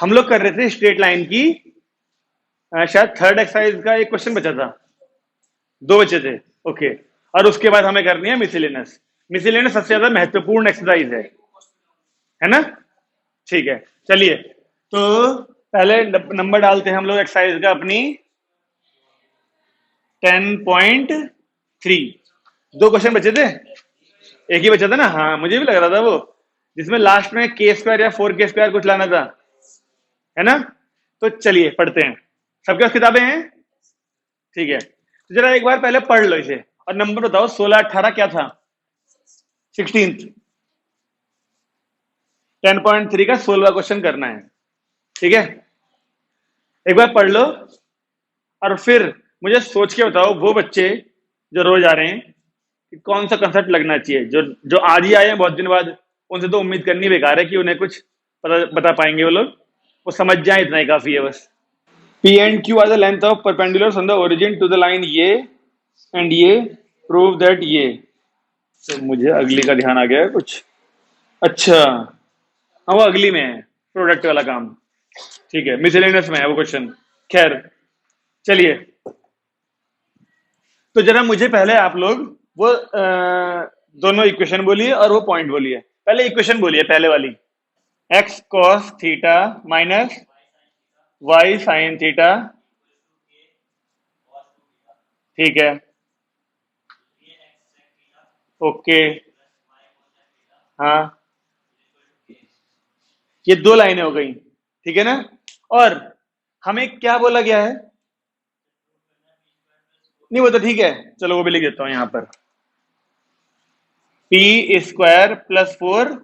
हम लोग कर रहे थे स्ट्रेट लाइन की शायद थर्ड एक्सरसाइज का एक क्वेश्चन बचा था, दो बचे थे। ओके, और उसके बाद हमें करनी है मिसलेनियस। मिसलेनियस सबसे ज्यादा महत्वपूर्ण एक्सरसाइज है ना? ठीक है, चलिए तो पहले नंबर डालते हैं हम लोग एक्सरसाइज का अपनी 10.3। दो क्वेश्चन बचे थे, एक ही बचा था ना? हाँ, मुझे भी लग रहा था वो, जिसमें लास्ट में के स्क्वायर या 4k² कुछ लाना था, है ना? तो चलिए पढ़ते हैं। सबके पास किताबें हैं? ठीक है, तो जरा एक बार पहले पढ़ लो इसे और नंबर बताओ। 16 18 क्या था? 16th। 10.3 का 16वां क्वेश्चन करना है, ठीक है? एक बार पढ़ लो और फिर मुझे सोच के बताओ, वो बच्चे जो रोज आ रहे हैं कि कौन सा कंसेप्ट लगना चाहिए। जो जो आज ही आए हैं बहुत दिन बाद, उनसे तो उम्मीद करनी बेकार है कि उन्हें कुछ पता बता पाएंगे वो लोग। वो समझ जाए इतना ही काफी है बस। P and Q are the length of perpendiculars from the origin to the line ये and ये prove that ये। तो मुझे अगली का ध्यान आ गया है कुछ। अच्छा, हाँ वो अगली में है, प्रोडक्ट वाला काम। ठीक है, मिसलेनियस में है वो क्वेश्चन। खैर चलिए, तो जरा मुझे पहले आप लोग वो दोनों इक्वेशन बोलिए और वो पॉइंट बोलिए। पहले इक्वेशन बोलिए, पहले वाली, x cos theta minus y sin theta. ठीक है, ओके, हाँ, ये दो लाइनें हो गई, ठीक है ना? और हमें क्या बोला गया है? नहीं वो तो ठीक है, चलो वो भी लिख देता हूं यहां पर। p² + 4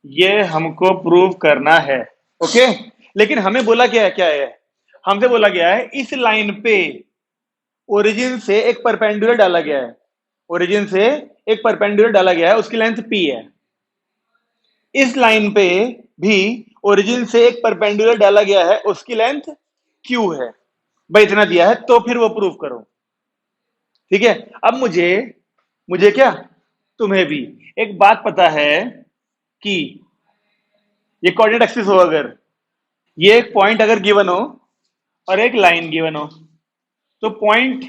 ये हमको प्रूव करना है। ओके, लेकिन हमें बोला क्या है? हमसे बोला गया है इस लाइन पे ओरिजिन से एक परपेंडिकुलर डाला गया है। ओरिजिन से एक परपेंडिकुलर डाला गया है, उसकी लेंथ p है। इस लाइन पे भी ओरिजिन से एक परपेंडिकुलर डाला गया है, उसकी लेंथ q है। भाई इतना दिया है तो फिर वो प्रूव करो, ठीक है? अब मुझे क्या, तुम्हें भी एक बात पता है कि ये कोऑर्डिनेट एक्सिस हो, अगर ये एक पॉइंट अगर गिवन हो और एक लाइन गिवन हो, तो पॉइंट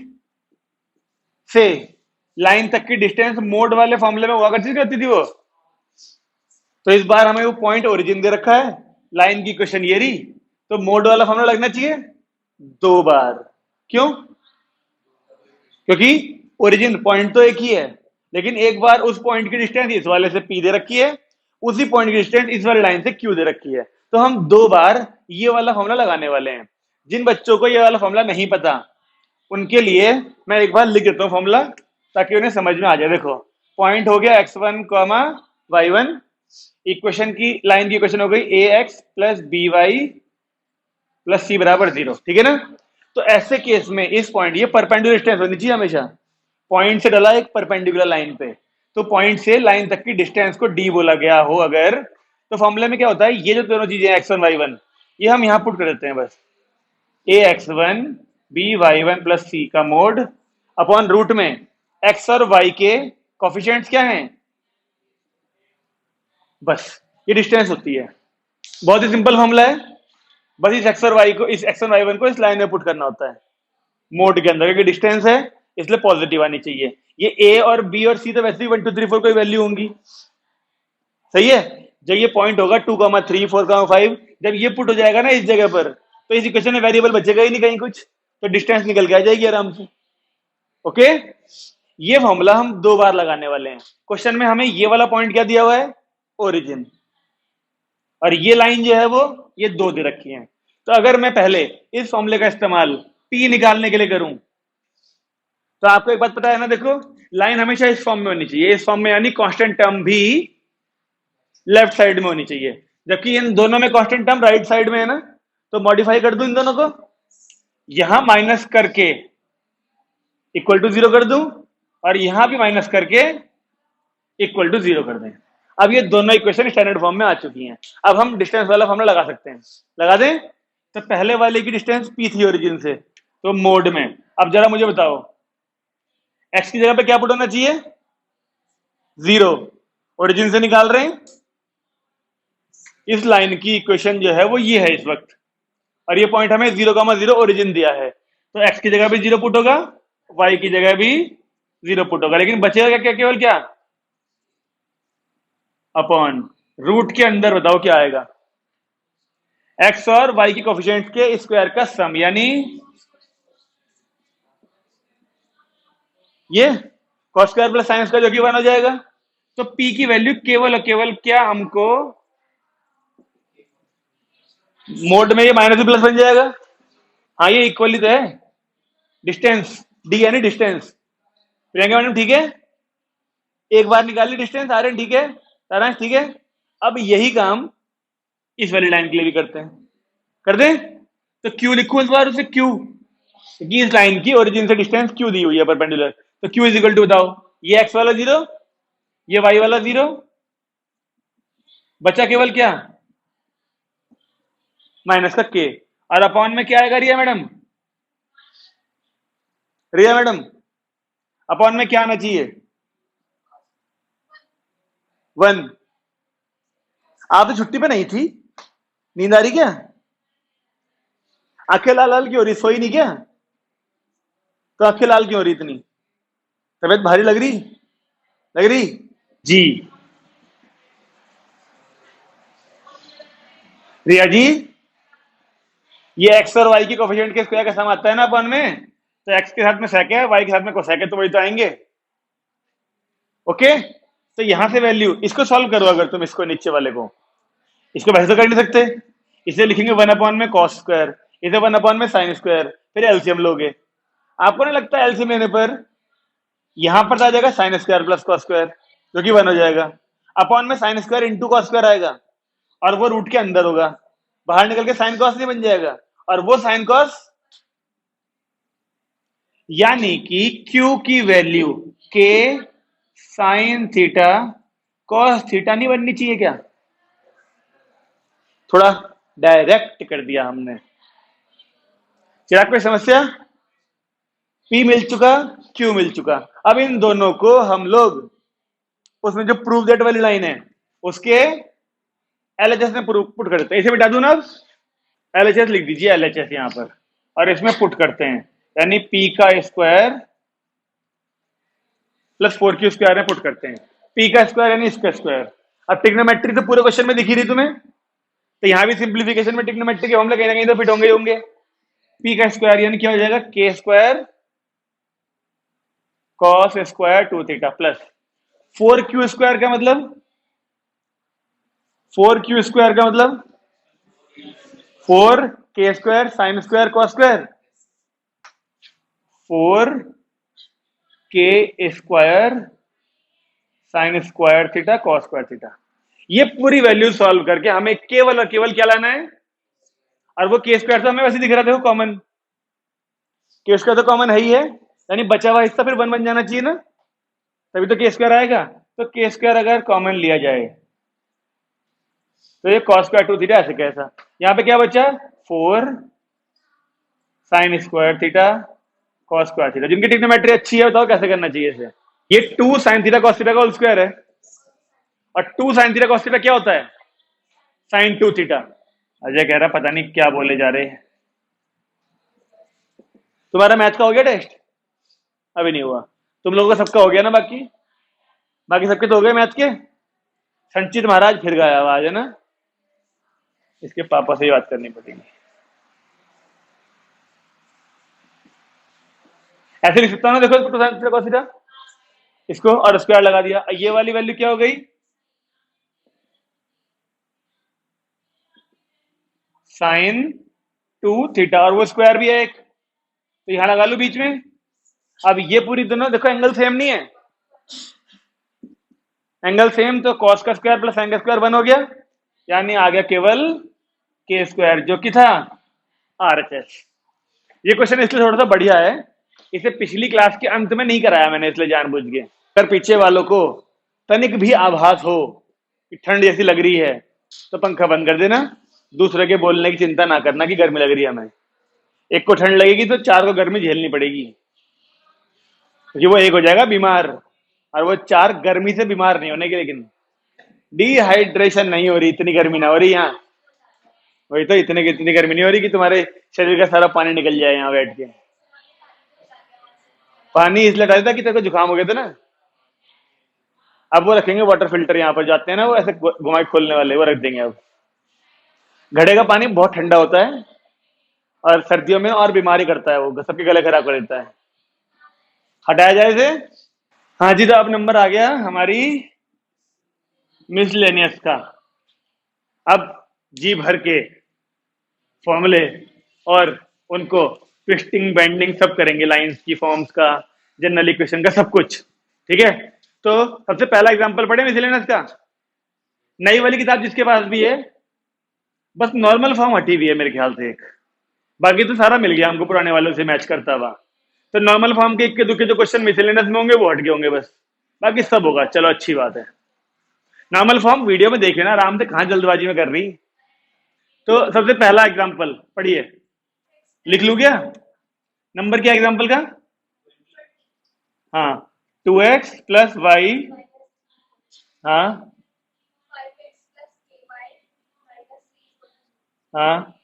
से लाइन तक की डिस्टेंस मोड वाले फॉर्मूले में हुआ करती थी वो। तो इस बार हमें वो पॉइंट ओरिजिन दे रखा है, लाइन की क्वेश्चन ये रही, तो मोड वाला फॉर्मूला लगना चाहिए दो बार। क्यों? क्योंकि ओरिजिन पॉइंट तो एक ही है, लेकिन एक बार उस पॉइंट की डिस्टेंस इस वाले से p दे रखी है, उसी पॉइंट की डिस्टेंस इस वाले लाइन से q दे रखी है। तो हम दो बार ये वाला फॉर्मूला लगाने वाले हैं। जिन बच्चों को ये वाला फॉर्मूला नहीं पता, उनके लिए मैं एक बार लिख देता हूँ फॉर्मूला, ताकि उन्हें समझ में आ जाए। देखो, पॉइंट हो गया x1, y1, इक्वेशन की लाइन की इक्वेशन हो गई ax + by + c = 0, ठीक है ना? तो ऐसे केस में इस पॉइंट, ये परपेंडिकुलर डिस्टेंस होनी चाहिए हमेशा। पॉइंट से डला एक परपेंडिकुलर लाइन पे, तो पॉइंट से लाइन तक की डिस्टेंस को d बोला गया हो अगर, तो फॉर्मूले में क्या होता है, ये जो दोनों चीजें x1 y1, ये हम यहां पुट कर देते हैं बस। ax1 by1 + c का मोड अपॉन रूट में x और y के कोफिशिएंट्स क्या हैं, बस ये डिस्टेंस होती है। बहुत ही सिंपल फॉर्मूला है, बस इस x और y को, इस x और y1 को इस लाइन में पुट करना होता है मोड के अंदर, क्योंकि डिस्टेंस है इसलिए पॉजिटिव आनी चाहिए। ये a और b और c तो वैसे ही 1 2 3 4 कोई वैल्यू होंगी, सही है? जब ये पॉइंट होगा 2 3 4 5, जब ये पुट हो जाएगा ना इस जगह पर, तो इस इक्वेशन में वेरिएबल बचेगा ही नहीं कहीं कुछ, तो डिस्टेंस निकल के आ जाएगी आराम से। ओके, ये फॉर्मूला हम दो बार लगाने वाले हैं। क्वेश्चन में हमें ये वाला पॉइंट क्या दिया हुआ है, ओरिजिन, और ये लाइन जो है वो ये दो दे रखी है। तो अगर मैं पहले इस फॉर्मूले का इस्तेमाल p निकालने के लिए करूं, तो आपको एक बात पता है ना, देखो लाइन हमेशा इस फॉर्म में होनी चाहिए, इस फॉर्म में, यानी कांस्टेंट टर्म भी लेफ्ट साइड में होनी चाहिए, जबकि इन दोनों में कांस्टेंट टर्म राइट साइड में है ना। तो मॉडिफाई कर दूं इन दोनों को, यहां माइनस करके इक्वल टू 0 कर दूं, और यहां भी माइनस करके इक्वल टू 0 कर दें। अब ये दोनों इक्वेशन स्टैंडर्ड फॉर्म में आ चुकी हैं। अब हम डिस्टेंस वाला फॉर्मूला लगा सकते हैं, लगा दें। तो पहले वाले की डिस्टेंस p थी ओरिजिन से, तो मोड में, अब जरा मुझे बताओ x की जगह पे क्या पुट होना चाहिए, 0, ओरिजिन से निकाल रहे हैं इस लाइन की इक्वेशन जो है वो ये है इस वक्त, और ये पॉइंट हमें 0,0 ओरिजिन दिया है, तो x की जगह भी 0 पुट होगा, y की जगह भी 0 पुट होगा, लेकिन बचेगा क्या, केवल क्या, अपॉन रूट के अंदर बताओ क्या आएगा, x और y की कोफिशिएंट के स्क्वायर का सम, यानी ये cos square plus sine square जो कि 1 हो जाएगा। तो p की वैल्यू केवल और केवल क्या, हमको मोड में ये माइनस प्लस बन जाएगा। हाँ ये इक्वली तो है, डिस्टेंस डी यानी डिस्टेंस। प्रियंका मैडम ठीक है, एक बार निकाल ली डिस्टेंस, आर्यन ठीक है, सारांश ठीक है। अब यही काम इस वाली लाइन के लिए भी करते हैं, कर दें। तो क्यू लिखू इस बार उसे, क्यू क्योंकि इस लाइन की ओरिजिन से डिस्टेंस क्यू दी हुई है परपेंडिकुलर, तो क्यू इज इक्वल टू बताओ, ये एक्स वाला 0, ये वाई वाला 0, बचा केवल क्या, माइनस का के, और अपॉन में क्या आएगा रिया मैडम, रिया मैडम अपॉन में क्या आना चाहिए, 1। आप तो छुट्टी पे नहीं थी, नींद आ रही क्या, आंखें लाल लाल क्यों हो रही, सोई नहीं क्या, तो आंखें लाल क्यों हो रही इतनी, तबीयत भारी लग रही, लग रही जी, रिया जी ये एक्स और वाई की कोफिशिएंट के स्क्वायर का सम आता है ना अपन में, तो एक्स के साथ में सेक है, वाई के साथ में कोसेक है, तो वही तो आएंगे। ओके, तो यहां से वैल्यू इसको सॉल्व करो, अगर तुम इसको नीचे वाले को, इसको वैसे तो कर नहीं सकते, इसे लिखेंगे 1 अपॉन में कॉस स्क्वायर, इसे 1 अपॉन में साइन स्क्वायर, फिर एलसीएम लोगे। आपको नहीं लगता एलसीएम लेने पर यहां पर आ जाएगा sine square plus cos square, जो कि 1 हो जाएगा, अपॉन में sine square into cos square आएगा, और वो रूट के अंदर होगा, बाहर निकल के साइन कॉस नहीं बन जाएगा, और वो साइन कॉस, यानी कि Q की वैल्यू के साइन थीटा कॉस थीटा नहीं बननी चाहिए क्या, थोड़ा डायरेक्ट कर दिया हमने। चिराग कोई समस्या, P मिल चुका, Q मिल चुका, अब इन दोनों को हम लोग उसमें जो प्रूव दैट वाली लाइन है उसके LHS में पुट करते हैं, इसे मिटा दूं ना, अब LHS लिख दीजिए, LHS यहां पर, और इसमें पुट करते हैं, यानी P का स्क्वायर प्लस 4Q स्क्वायर में पुट करते हैं, P का स्क्वायर यानी इसका स्क्वायर। अब ट्रिग्नोमेट्री तो पूरे क्वेश्चन में दिखी रही तुम्हें, तो यहां भी सिंप्लीफिकेशन में ट्रिग्नोमेट्री के फॉर्मूले कहीं ना कहीं तो फिट होंगे ही होंगे। P का स्क्वायर यानी क्या हो जाएगा, के square cos square 2 theta plus 4Q square का मतलब, 4Q स्क्वायर का मतलब 4K square sine square cos square, 4K square sine square theta cos square theta. ये पूरी वैल्यू सॉल्व करके हमें केवल और केवल क्या लाना है, और वो के स्क्वायर तो हमें वैसे दिख रहा था, कॉमन के स्क्वायर तो कॉमन है ही है, यानी बचा हुआ हिस्सा फिर 1 बन जाना चाहिए ना, तभी तो के स्क्वायर आएगा। तो के स्क्वायर अगर कॉमन लिया जाए तो ये कॉस स्क्वायर 2 थीटा ऐसे कैसा, यहाँ पे क्या बचा, 4 sine square theta cos square theta, जिनकी ट्रिग्नोमेट्री अच्छी है बताओ कैसे करना चाहिए इसे। ये 2 साइन थीटा कॉस थीटा का होल स्क्वायर है, और 2 साइन थीटा कॉस थीटा क्या होता है, साइन 2 थीटा। अजय कह रहा पता नहीं क्या बोले जा रहे हैं। तुम्हारा मैथ का हो गया टेस्ट, अभी नहीं हुआ, तुम लोगों का सबका हो गया ना, बाकी बाकी सबके तो हो गए मैथ के। संचित महाराज फिर गया आवाज है ना, इसके पापा से ही बात करनी पड़ेगी। ऐसे लिख सकता हूँ ना, देखो इसको साइन थीटा कॉस थीटा, इसको और स्क्वायर लगा दिया, ये वाली वैल्यू क्या हो गई, साइन 2 थीटा, और वो स्क्वायर भी है एक, तो यहां लगा लो बीच में। अब ये पूरी दोनों देखो एंगल सेम नहीं है, एंगल सेम तो कॉस का स्क्वायर प्लस साइन का स्क्वायर 1 हो गया, यानी आ गया केवल के स्क्वायर जो कि था RHS। ये क्वेश्चन इसलिए थोड़ा सा बढ़िया है, इसे पिछली क्लास के अंत में नहीं कराया मैंने इसलिए जानबूझ के, अगर पीछे वालों को तनिक भी आभास हो कि ठंड जैसी लग रही है तो पंखा बंद कर देना, दूसरे के बोलने की चिंता ना करना कि गर्मी लग रही है हमें, एक को ठंड लगेगी तो 4 को गर्मी झेलनी पड़ेगी, क्योंकि वो एक हो जाएगा बीमार, और वो 4 गर्मी से बीमार नहीं होने के, लेकिन डिहाइड्रेशन नहीं हो रही, इतनी गर्मी ना हो रही यहाँ। वही तो, इतनी गर्मी नहीं हो रही कि तुम्हारे शरीर का सारा पानी निकल जाए यहाँ बैठ के। पानी इसलिए डाला था कि तेरे को जुकाम हो गया था ना। अब वो रखेंगे वाटर फिल्टर, यहाँ पर जाते हैं ना वो ऐसे घुमाई खोलने वाले, वो रख देंगे अब। घड़े का पानी बहुत ठंडा होता है और सर्दियों में और बीमारी करता है, वो सबके गले खराब कर देता है। हटाया जाए इसे। हाँ जी, तो अब नंबर आ गया हमारी मिसलेनियस का। अब जी भर के फॉर्मूले और उनको ट्विस्टिंग बेंडिंग सब करेंगे, लाइंस की, फॉर्म्स का, जनरल इक्वेशन का, सब कुछ। ठीक है, तो सबसे पहला एग्जांपल पढ़े मिसलेनियस का। नई वाली किताब जिसके पास भी है, बस नॉर्मल फॉर्म हटी हुई है मेरे ख्याल से एक, बाकी तो सारा मिल गया हमको पुराने वालों से मैच करता हुआ। तो नॉर्मल फॉर्म के इक्के दुक्के जो क्वेश्चन मिसलेनियस में होंगे वो हट गए होंगे बस, बाकी सब होगा। चलो अच्छी बात है। नॉर्मल फॉर्म वीडियो में देख लेना आराम से, कहां जल्दबाजी में कर रही। तो सबसे पहला एग्जांपल पढ़िए। लिख लूं क्या नंबर, क्या एग्जांपल का? हाँ, 2x + y। हाँ हाँ,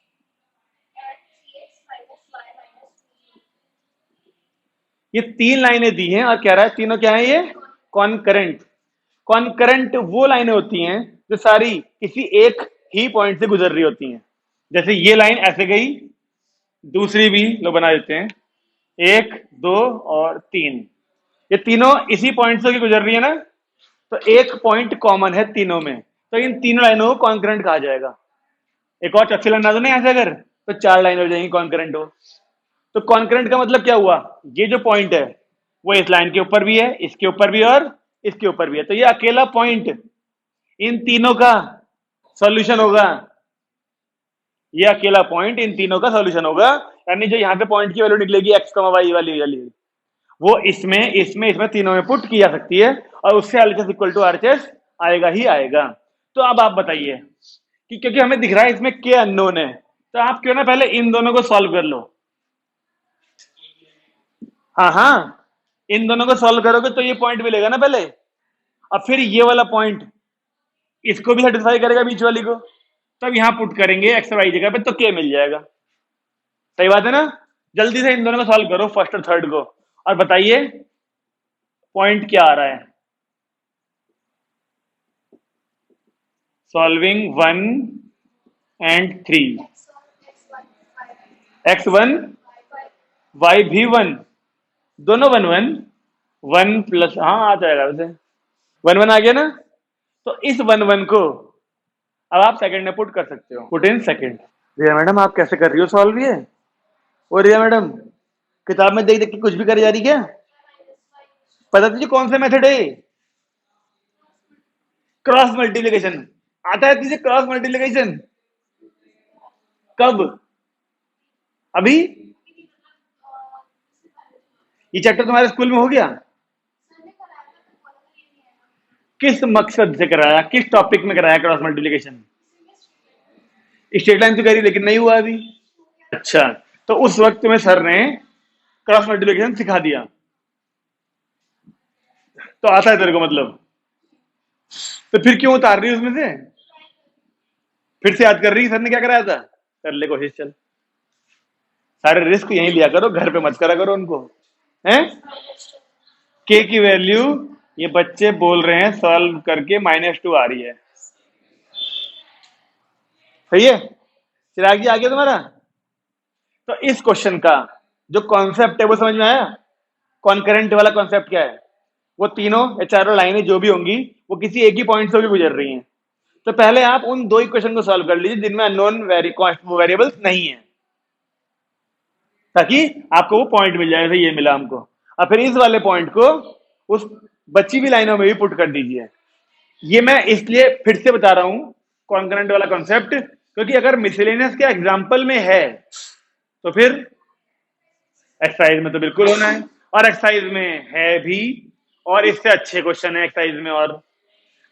ये 3 लाइनें दी हैं और कह रहा है तीनों क्या है ये? कॉन्करेंट। कॉन्करेंट वो लाइनें होती हैं जो सारी किसी एक ही पॉइंट से गुजर रही होती हैं। जैसे ये लाइन ऐसे गई, दूसरी भी लो बना देते हैं, 1, 2 और 3, ये तीनों इसी पॉइंट से गुजर रही है ना। तो एक पॉइंट कॉमन है तीनों में, तो इन तीनों लाइनों को कॉन्करेंट कहा जाएगा। एक और चौथी लाइन बना दो ना यहाँ से, अगर तो 4 लाइन हो जाएंगी कॉन्करेंट हो। तो कॉन्करेंट का मतलब क्या हुआ? ये जो पॉइंट है वो इस लाइन के ऊपर भी है, इसके ऊपर भी और इसके ऊपर भी है, तो ये अकेला पॉइंट इन तीनों का सॉल्यूशन होगा। ये अकेला पॉइंट इन तीनों का सॉल्यूशन होगा। यानी जो यहाँ पे पॉइंट की वैल्यू निकलेगी एक्स कमा वाई वाली वो इसमें इसमें इसमें तीनों में पुट की जा सकती है, और उससे एलएचएस इक्वल टू आरएचएस आएगा ही आएगा। तो अब आप बताइए कि क्योंकि हमें दिख रहा है इसमें के अननोन है, तो आप क्यों ना पहले इन दोनों को सॉल्व कर लो। हाँ हाँ, इन दोनों को सॉल्व करोगे तो ये पॉइंट मिलेगा ना पहले, अब फिर ये वाला पॉइंट इसको भी सेटिस्फाई करेगा बीच वाली को, तब यहां पुट करेंगे एक्स वाई जगह पे तो के मिल जाएगा। सही बात है ना? जल्दी से इन दोनों को सॉल्व करो, फर्स्ट और थर्ड को, और बताइए पॉइंट क्या आ रहा है। सॉल्विंग 1 और 3, x1 y भी 1, दोनों 1 1, 1 + हाँ आ जाएगा वैसे, 1 1 आ गया ना। तो इस 1 1 को अब आप सेकंड में पुट कर सकते हो, put in second. Riya madam आप कैसे कर रही हो सॉल्व ये? और रिया मैडम किताब में देख देख के कुछ भी कर जा रही क्या? पता तुझे कौन सा मेथड है? क्रॉस मल्टीप्लिकेशन आता है तुझे? क्रॉस मल्टीप्लिकेशन कब? अभी? ये चैप्टर तुम्हारे स्कूल में हो गया? किस मकसद से कराया, किस टॉपिक में कराया क्रॉस मल्टीप्लिकेशन? स्टेट लाइन तो करी लेकिन नहीं हुआ अभी। अच्छा, तो उस वक्त में सर ने क्रॉस मल्टीप्लिकेशन सिखा दिया, तो आता है तेरे को मतलब। तो फिर क्यों उतार रही है उसमें से? फिर से याद कर रही है सर ने क्या कराया था? कर ले कोशिश, चल। सारे रिस्क यहीं लिया करो, घर पे मत करा करो उनको, हैं? के की वैल्यू ये बच्चे बोल रहे हैं सॉल्व करके -2 आ रही है। सही है? चिराग जी आ गया तुम्हारा? तो इस क्वेश्चन का जो कॉन्सेप्ट है वो समझ में आया? कॉन्करेंट वाला कॉन्सेप्ट क्या है? वो तीनों या चारों लाइनें जो भी होंगी वो किसी एक ही पॉइंट से भी गुजर रही हैं। तो पहले आप उन दो इक्वेशन को सॉल्व कर लीजिए जिनमें अननोन वेरिएबल्स नहीं है, ताकि आपको वो पॉइंट मिल जाए, जैसे ये मिला हमको। और फिर इस वाले पॉइंट को उस बची हुई लाइनों में भी पुट कर दीजिए। ये मैं इसलिए फिर से बता रहा हूं कॉन्करेंट वाला कॉन्सेप्ट, क्योंकि अगर मिसलेनियस के एग्जाम्पल में है तो फिर एक्सरसाइज में तो बिल्कुल होना है, और एक्सरसाइज में है भी, और इससे अच्छे क्वेश्चन है एक्सरसाइज में। और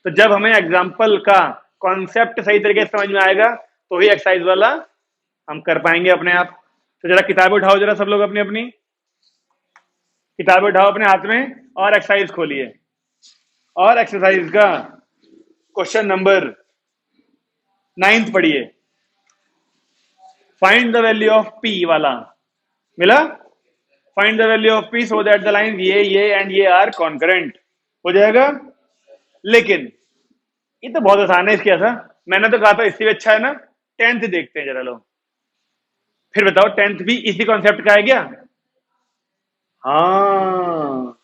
तो जब हमें एग्जाम्पल का कॉन्सेप्ट सही तरीके से समझ में आएगा तो ही एक्सरसाइज वाला हम कर पाएंगे अपने आप। तो जरा किताबें उठाओ, जरा सब लोग अपनी अपनी किताबें उठाओ अपने हाथ में और एक्सरसाइज खोलिए, और एक्सरसाइज का क्वेश्चन नंबर 9 पढ़िए। Find the value of P वाला मिला। Find the value of P so that the line ये एंड ये आर कॉन्करेंट। हो जाएगा। लेकिन ये तो बहुत आसान है, इसके ऐसा मैंने तो कहा था इससे भी अच्छा है ना। 10th देखते हैं जरा लोग। फिर बताओ 10th भी इसी कॉन्सेप्ट का है क्या? हाँ,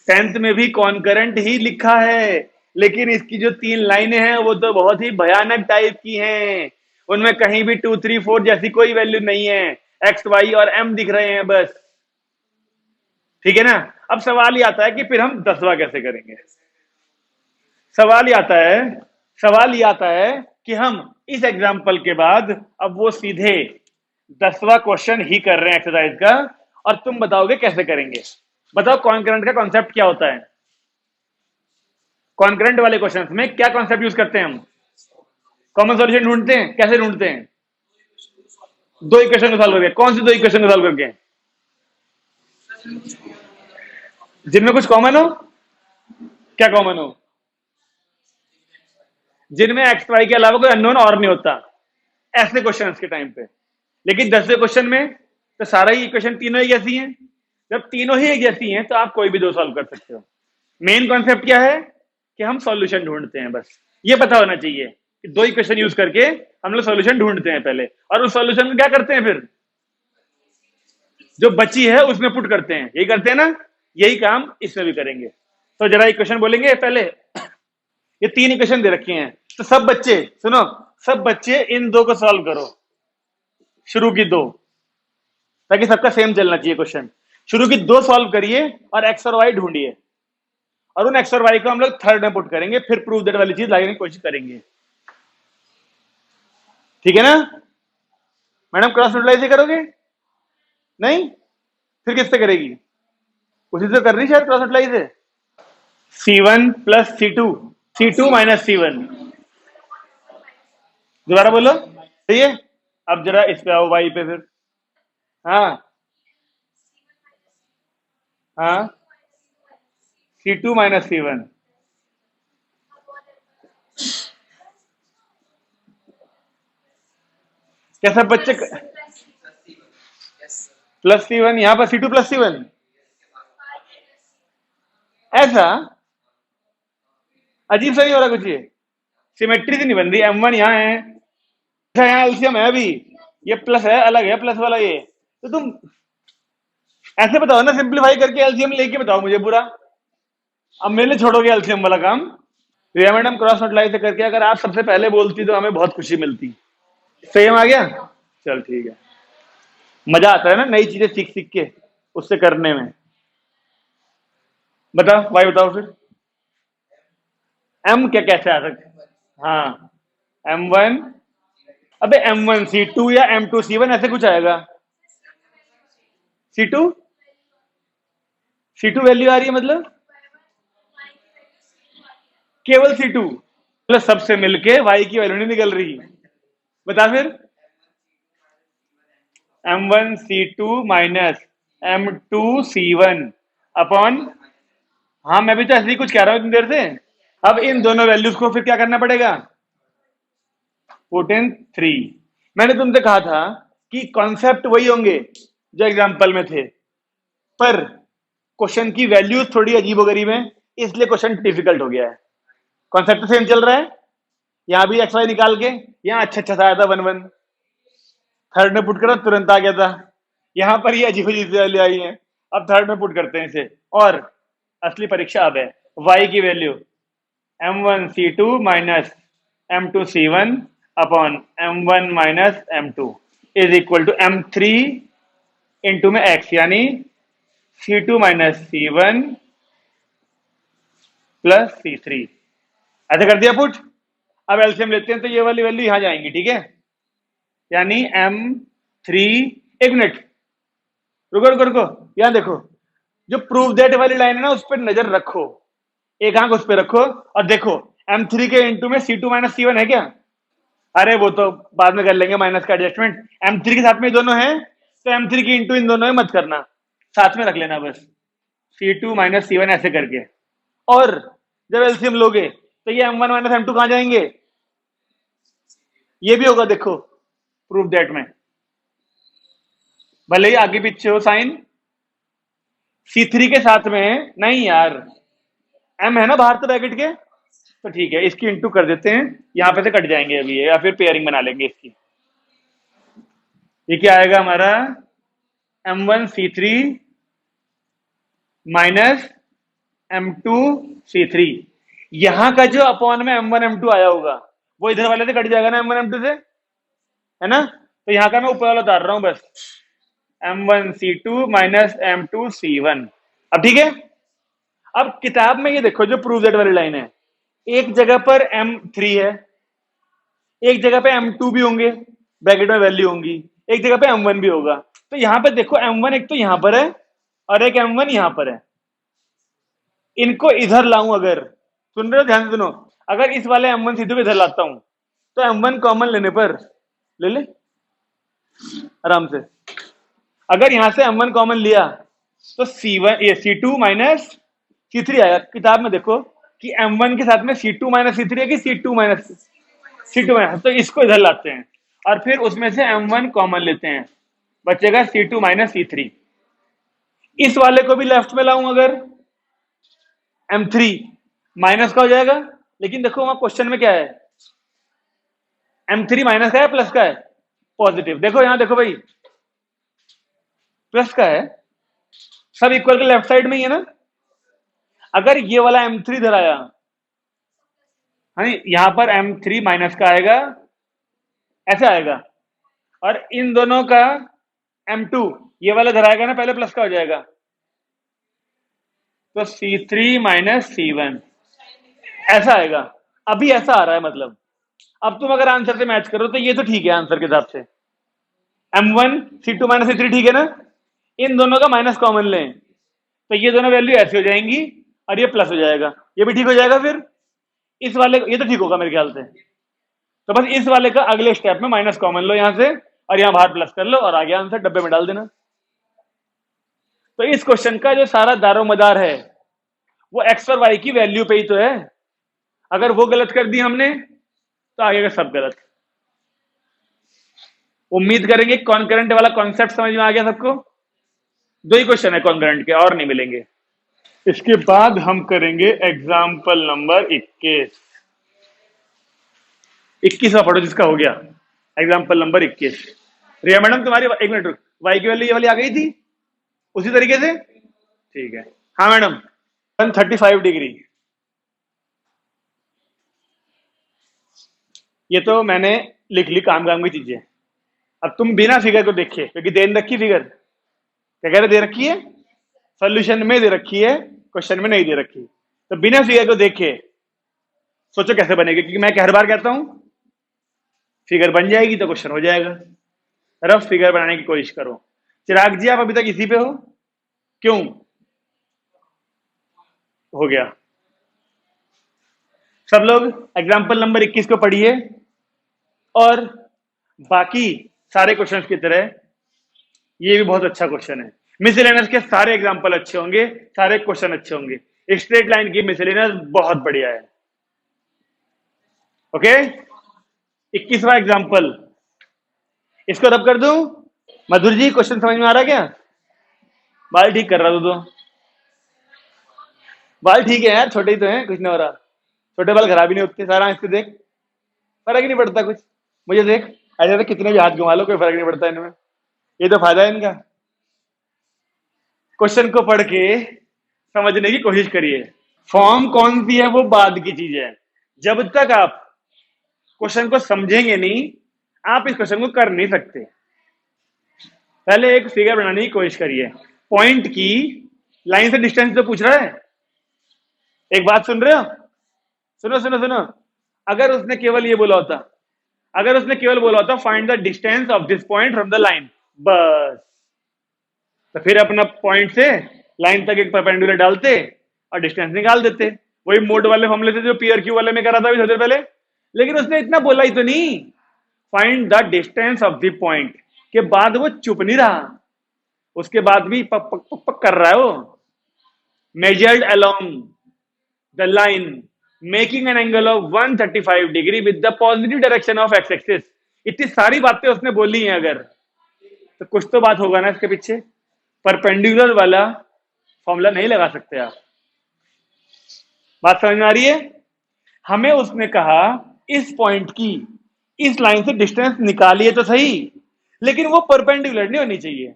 10th में भी कॉन्करेंट ही लिखा है, लेकिन इसकी जो 3 लाइनें हैं वो तो बहुत ही भयानक टाइप की हैं। उनमें कहीं भी 2, 3, 4 जैसी कोई वैल्यू नहीं है। एक्स, वाई और एम दिख रहे हैं बस। ठीक है ना। अब सवाल ही आता है कि फिर हम 10वां कैसे करेंगे। सवाल ही आता है सवाल ये आता है कि हम इस एग्जाम्पल के बाद अब वो सीधे 10वां क्वेश्चन ही कर रहे हैं एक्सरसाइज का, और तुम बताओगे कैसे करेंगे। बताओ कॉन्करेंट का कॉन्सेप्ट क्या होता है। कॉन्करेंट वाले क्वेश्चन में क्या कॉन्सेप्ट यूज करते हैं हम? कॉमन सॉल्यूशन ढूंढते हैं। कैसे ढूंढते हैं? दो इक्वेशन को सॉल्व करके। कौन सी दो इक्वेशन को सॉल्व करके? जिनमें कुछ कॉमन हो। क्या कॉमन हो? जिनमें एक्स वाई के अलावा कोई अननोन और नहीं होता, ऐसे क्वेश्चन के टाइम पे। लेकिन 10वें क्वेश्चन में तो सारा ही इक्वेशन तीनों ही जैसी हैं। जब तीनों ही एक जैसी हैं तो आप कोई भी दो सॉल्व कर सकते हो। मेन कॉन्सेप्ट क्या है कि हम सॉल्यूशन ढूंढते हैं बस। ये पता होना चाहिए कि दो इक्वेशन यूज करके हम लोग सॉल्यूशन ढूंढते हैं पहले, और उस सॉल्यूशन में क्या करते हैं फिर जो बची है उसमें पुट करते हैं। यही करते हैं ना। यही काम इसमें भी करेंगे। तो जरा इक्वेशन बोलेंगे पहले। ये 3 इक्वेशन दे रखी हैं, तो सब बच्चे सुनो। सब बच्चे इन दो को सॉल्व करो, शुरू की दो, ताकि सबका सेम चलना चाहिए क्वेश्चन। शुरू की दो सॉल्व करिए और एक्स और वाई ढूंढिए, और उन एक्स और वाई को हम लोग थर्ड में पुट करेंगे, फिर प्रूव दैट वाली चीज लगाने की कोशिश करेंगे। ठीक है ना। मैडम क्रॉस मल्टीप्लाई से करोगे? नहीं, फिर किससे करेगी? उसी से कर रही शायद क्रॉस मल्टीप्लाई से। C1 plus C2, C2 minus C1। दोबारा बोलो। सही है। अब जरा इस पे आओ वाई पे फिर। हाँ हाँ, C2 माइनस C1। क्या सब बच्चे प्लस C1 यहाँ पर C2 प्लस C1 ऐसा? अजीब सा नहीं हो रहा कुछ? ये सिमेट्री से नहीं बन रही। M1 यहाँ है, अच्छा यहाँ एलसीएम है अभी, ये प्लस है, अलग है प्लस वाला ये। तो तुम ऐसे बताओ ना, सिंप्लीफाई करके एलसीएम लेके बताओ मुझे पूरा। अब मेरे लिए छोड़ोगे एलसीएम वाला काम? रिया मैडम क्रॉस मल्टीप्लाई से करके अगर आप सबसे पहले बोलती तो हमें बहुत खुशी मिलती। सेम आ गया। चल ठीक है। मजा आता है ना नई चीजें सीख सीख के उससे करने में। बताओ भाई, बताओ फिर। एम क्या कैसे आ सकता? हाँ, M1। अबे M1 C2 या M2 C1 ऐसे कुछ आएगा। C2 C2 वैल्यू आ रही है मतलब केवल C2, मतलब सबसे मिलके y की वैल्यू नहीं निकल रही। बता फिर। M1 C2 minus M2 C1 upon. हाँ, मैं भी तो ऐसे ही कुछ कह रहा हूँ इतनी देर से। अब इन दोनों वैल्यूज को फिर क्या करना पड़ेगा? Put in 3। मैंने तुमसे कहा था कि कॉन्सेप्ट वही होंगे जो एग्जाम्पल में थे, पर क्वेश्चन की वैल्यूज थोड़ी अजीबोगरीब है, इसलिए क्वेश्चन डिफिकल्ट हो गया है। कॉन्सेप्ट सेम चल रहा है। यहां भी एक्स वाई निकाल के यहाँ अच्छा अच्छा सा आया था 1 1, थर्ड में पुट करा तुरंत आ गया था। यहां पर ये अजीब अजीब वैल्यू आई है। अब थर्ड में पुट करते हैं इसे। और असली परीक्षा अब है। y की value M1 C2 minus M2 C1 upon M1 minus M2 is equal to M3 into में x, यानी C2 minus C1 plus C3। ऐसा कर दिया पुट। अब एलसीएम लेते हैं तो ये वाली वैल्यू यहां जाएंगी। ठीक है, यानी M3। एक मिनट, रुको रुको रुको। यहां देखो, जो प्रूव दैट वाली लाइन है ना उस पर नजर रखो। एक आंख उस पर रखो और देखो M3 के इंटू में C2 माइनस C1 है क्या? अरे वो तो बाद में कर लेंगे माइनस का एडजस्टमेंट। M3 के साथ में दोनों हैं, तो M3 की इंटू इन दोनों में मत करना, साथ में रख लेना बस। C2 माइनस C1 ऐसे करके। और जब एलसीएम लोगे तो ये M1 माइनस M2 कहां जाएंगे? ये भी होगा, देखो प्रूफ दैट में, भले ही आगे पीछे हो साइन। C3 के साथ में नहीं यार, M है ना बाहर तो ब्रैकेट के, तो ठीक है इसकी इंटू कर देते हैं, यहां पे से कट जाएंगे अभी ये, या फिर पेयरिंग बना लेंगे इसकी। ये क्या आएगा हमारा? M1C3 minus M2C3। यहां का जो अपॉन में M1 M2 आया होगा वो इधर वाले से कट जाएगा ना M1 M2 से, है ना? तो यहां का मैं ऊपर वाला उतार रहा हूं बस, M1C2 माइनस M2C1। अब ठीक है। अब किताब में ये देखो जो प्रूव दैट वाली लाइन है, एक जगह पर M3 है, एक जगह पे M2 भी होंगे, ब्रैकेट में वैल्यू होंगी, एक जगह पे M1 भी होगा। तो यहां पे देखो M1 एक तो यहां पर है और एक M1 यहां पर है। इनको इधर लाऊं अगर, सुन रहे हो, ध्यान से सुनो, अगर इस वाले M1 सीधे को इधर लाता हूं तो M1 कॉमन लेने पर ले ले आराम से। अगर यहां से M1 कॉमन लिया तो C1 ये C2 माइनस C3 आया। किताब में देखो कि M1 के साथ में C2 माइनस C3 है कि C2 माइनस C2 माइनस, तो इसको इधर लाते हैं और फिर उसमें से M1 कॉमन लेते हैं, बचेगा C2 माइनस C3। इस वाले को भी लेफ्ट में लाऊं अगर, M3 माइनस का हो जाएगा, लेकिन देखो वहां क्वेश्चन में क्या है, M3 माइनस का है प्लस का है? पॉजिटिव। देखो यहां देखो भाई, प्लस का है, सब इक्वल के लेफ्ट साइड में ही है ना। अगर ये वाला M3 इधर आया, हाँ यहां पर M3 माइनस का आएगा, ऐसे आएगा, और इन दोनों का M2 ये वाला इधर आएगा ना, पहले प्लस का हो जाएगा, तो C3 माइनस C1 ऐसा आएगा। अभी ऐसा आ रहा है, मतलब अब तुम अगर आंसर से मैच करो तो ये तो ठीक है आंसर के हिसाब से, M1 C2 माइनस C3 ठीक है ना। इन दोनों का माइनस कॉमन लें तो ये दोनों वैल्यू ऐसी हो जाएंगी और ये प्लस हो जाएगा, ये भी ठीक हो जाएगा। फिर इस वाले ये तो ठीक होगा मेरे ख्याल से, तो बस इस वाले का अगले स्टेप में माइनस कॉमन लो यहां से और यहां बाहर प्लस कर लो और आगे आंसर डब्बे में डाल देना। तो इस क्वेश्चन का जो सारा दारोमदार है वो एक्स और वाई की वैल्यू पे ही तो है। अगर वो गलत कर दी हमने तो आगे का सब गलत। उम्मीद करेंगे कॉन्करेंट वाला कॉन्सेप्ट समझ में आ गया सबको। दो ही क्वेश्चन है कॉन्करेंट के, और नहीं मिलेंगे। इसके बाद हम करेंगे एग्जाम्पल नंबर 21। 21वां पढ़ो जिसका हो गया, एग्जाम्पल नंबर 21। रिया मैडम तुम्हारी, एक मिनट रुक, वाई की वैल्यू ये वाली आ गई थी उसी तरीके से, ठीक है। हाँ मैडम, 135 डिग्री। ये तो मैंने लिख ली काम काम की चीजें। अब तुम बिना फिगर को देखे, क्योंकि दे रखी फिगर, क्या कह रहे दे रखी है, सोल्यूशन में दे रखी है, क्वेश्चन में नहीं दे रखी, तो बिना फिगर को देखे सोचो कैसे बनेगी, क्योंकि मैं हर बार कहता हूं फिगर बन जाएगी तो क्वेश्चन हो जाएगा। रफ फिगर बनाने की कोशिश करो। चिराग जी आप अभी तक इसी पे हो क्यों? हो गया। सब लोग एग्जाम्पल नंबर 21 को पढ़िए और बाकी सारे क्वेश्चंस की तरह ये भी बहुत अच्छा क्वेश्चन है। मिसलेनियस के सारे एग्जाम्पल अच्छे होंगे, सारे क्वेश्चन अच्छे होंगे। स्ट्रेट लाइन की मिसलेनियस बहुत बढ़िया है। ओके, 21वां एग्जाम्पल, इसको रब कर दूं। मधुर जी क्वेश्चन समझ में आ रहा क्या? बाल ठीक कर रहा तो बाल ठीक है यार, छोटे ही तो हैं, कुछ नहीं हो रहा। छोटे बाल खराब ही नहीं होते, सारा इसको देख, फर्क ही नहीं पड़ता कुछ। मुझे देख, ऐसे तो कितने भी हाथ घुमा लो कोई फर्क नहीं पड़ता इनमें। ये तो फायदा है इनका। क्वेश्चन को पढ़ के समझने की कोशिश करिए। फॉर्म कौन सी है वो बाद की चीज है। जब तक आप क्वेश्चन को समझेंगे नहीं, आप इस क्वेश्चन को कर नहीं सकते। पहले एक फिगर बनाने की कोशिश करिए। पॉइंट की लाइन से डिस्टेंस तो पूछ रहा है। एक बात सुन रहे हो, सुनो सुनो सुनो, अगर उसने केवल ये बोला होता, अगर उसने केवल बोला होता find the distance of this point from the line, बस, तो फिर अपना पॉइंट से लाइन तक एक परपेंडिकुलर डालते और डिस्टेंस निकाल देते। वही मोड वाले फॉर्मूले से जो पीआर क्यू वाले में करा था अभी थोड़ी देर पहले। लेकिन उसने इतना बोला ही तो नहीं, find the distance of the point, के बाद वो चुप नहीं रहा, उसके बाद भी पक पक पक पक कर रहा है वो। Measured along the line making an angle of 135 degree with the positive direction of x axis. इतनी सारी बातें उसने बोली हैं अगर, तो कुछ तो बात होगा ना इसके पीछे। परपेंडिकुलर वाला फॉर्मूला नहीं लगा सकते आप। बात समझ में आ रही है? हमें उसने कहा इस पॉइंट की इस लाइन से डिस्टेंस निकालिए तो सही, लेकिन वो परपेंडिकुलर नहीं होनी चाहिए,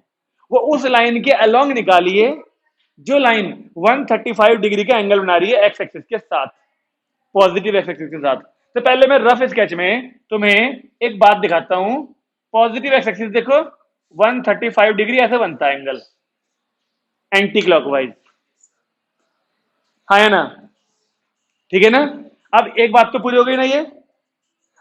वो उस लाइन के अलोंग निकालिए जो लाइन 135 डिग्री का एंगल बना रही है एक्स एक्सिस के साथ, पॉजिटिव एक्स एक्सिस के साथ। तो पहले मैं रफ स्केच में तुम्हें एक बात दिखाता हूं। पॉजिटिव एक्स एक्सिस देखो, 135 डिग्री ऐसे बनता है एंगल एंटी क्लॉकवाइज, हाँ है ना? ठीक है ना? अब एक बात तो पूरी हो गई ना ये।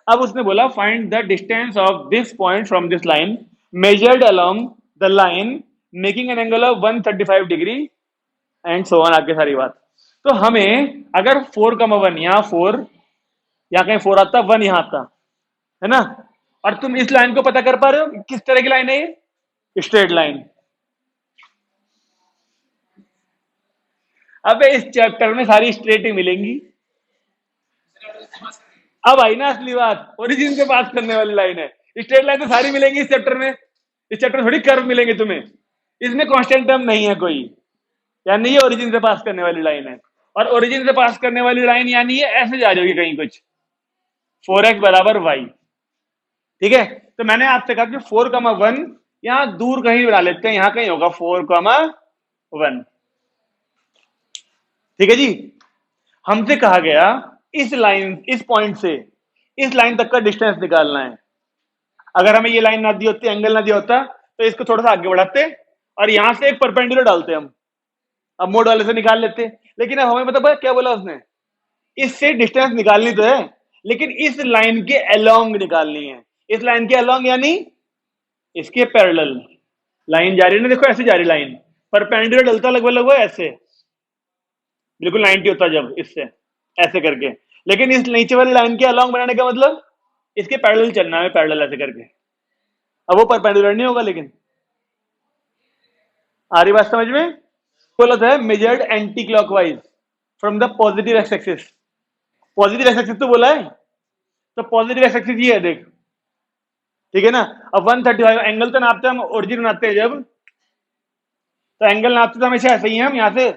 अब उसने बोला find the distance of this point from this line measured along the line making an angle of 135 degree and so on, आगे सारी बात। तो हमें अगर 4,1 यहाँ 4, यहाँ कहीं 4 आता, 1 यहाँ आता, है ना? और तुम इस लाइन को पता कर पा रहे हो किस तरह की लाइन है ये? Straight line. अब इस चैप्टर में सारी स्ट्रेट ही मिलेंगी। अब आई ना असली बात, ओरिजिन से पास करने वाली लाइन है। स्ट्रेट लाइन तो सारी मिलेंगी इस चैप्टर में। इस चैप्टर में थोड़ी कर्व मिलेंगे तुम्हें, इसमें कांस्टेंट टर्म नहीं है कोई, यानी ये ओरिजिन से पास करने वाली लाइन है। और ओरिजिन से पास करने वाली लाइन यानी ये ऐसे जा रही होगी कहीं कुछ 4x बराबर y। ठीक है, तो मैंने आपसे कहा कि 4,1 यहां दूर कहीं बना लेते हैं, यहां कहीं होगा 4,1। ठीक है जी। हमसे कहा गया इस लाइन, इस पॉइंट से इस लाइन तक का डिस्टेंस निकालना है। अगर हमें ये लाइन ना दी होती, एंगल ना दिया होता, तो इसको थोड़ा सा आगे बढ़ाते और यहां से एक परपेंडिकुलर डालते हम, अब मोड वाले से निकाल लेते। लेकिन अब हमें पता क्या बोला उसने, इससे डिस्टेंस निकालनी तो है लेकिन इस लाइन के अलोंग निकालनी है। इस लाइन के अलोंग यानी इसके पैरेलल लाइन जा रही है ना, देखो ऐसे जा रही लाइन, परपेंडिकुलर डलता लगभग लगभग ऐसे, बिल्कुल 90 होता जब इससे ऐसे करके। लेकिन इस नीचे वाली लाइन के अलोंग बनाने का मतलब इसके पैरेलल चलना है, पैरेलल ऐसे करके। अब वो परपेंडिकुलर नहीं होगा, लेकिन आ रही बात समझ में? बोला था measured anti clockwise from the positive x axis. Positive x axis तो बोला है, तो पॉजिटिव एक्स एक्सिस ये है देख, ठीक है ना? अब 135 एंगल तो नापते हम, ओरिजिन बनाते हैं जब, तो एंगल नापते तो हमेशा ऐसे ही है हम यहां से।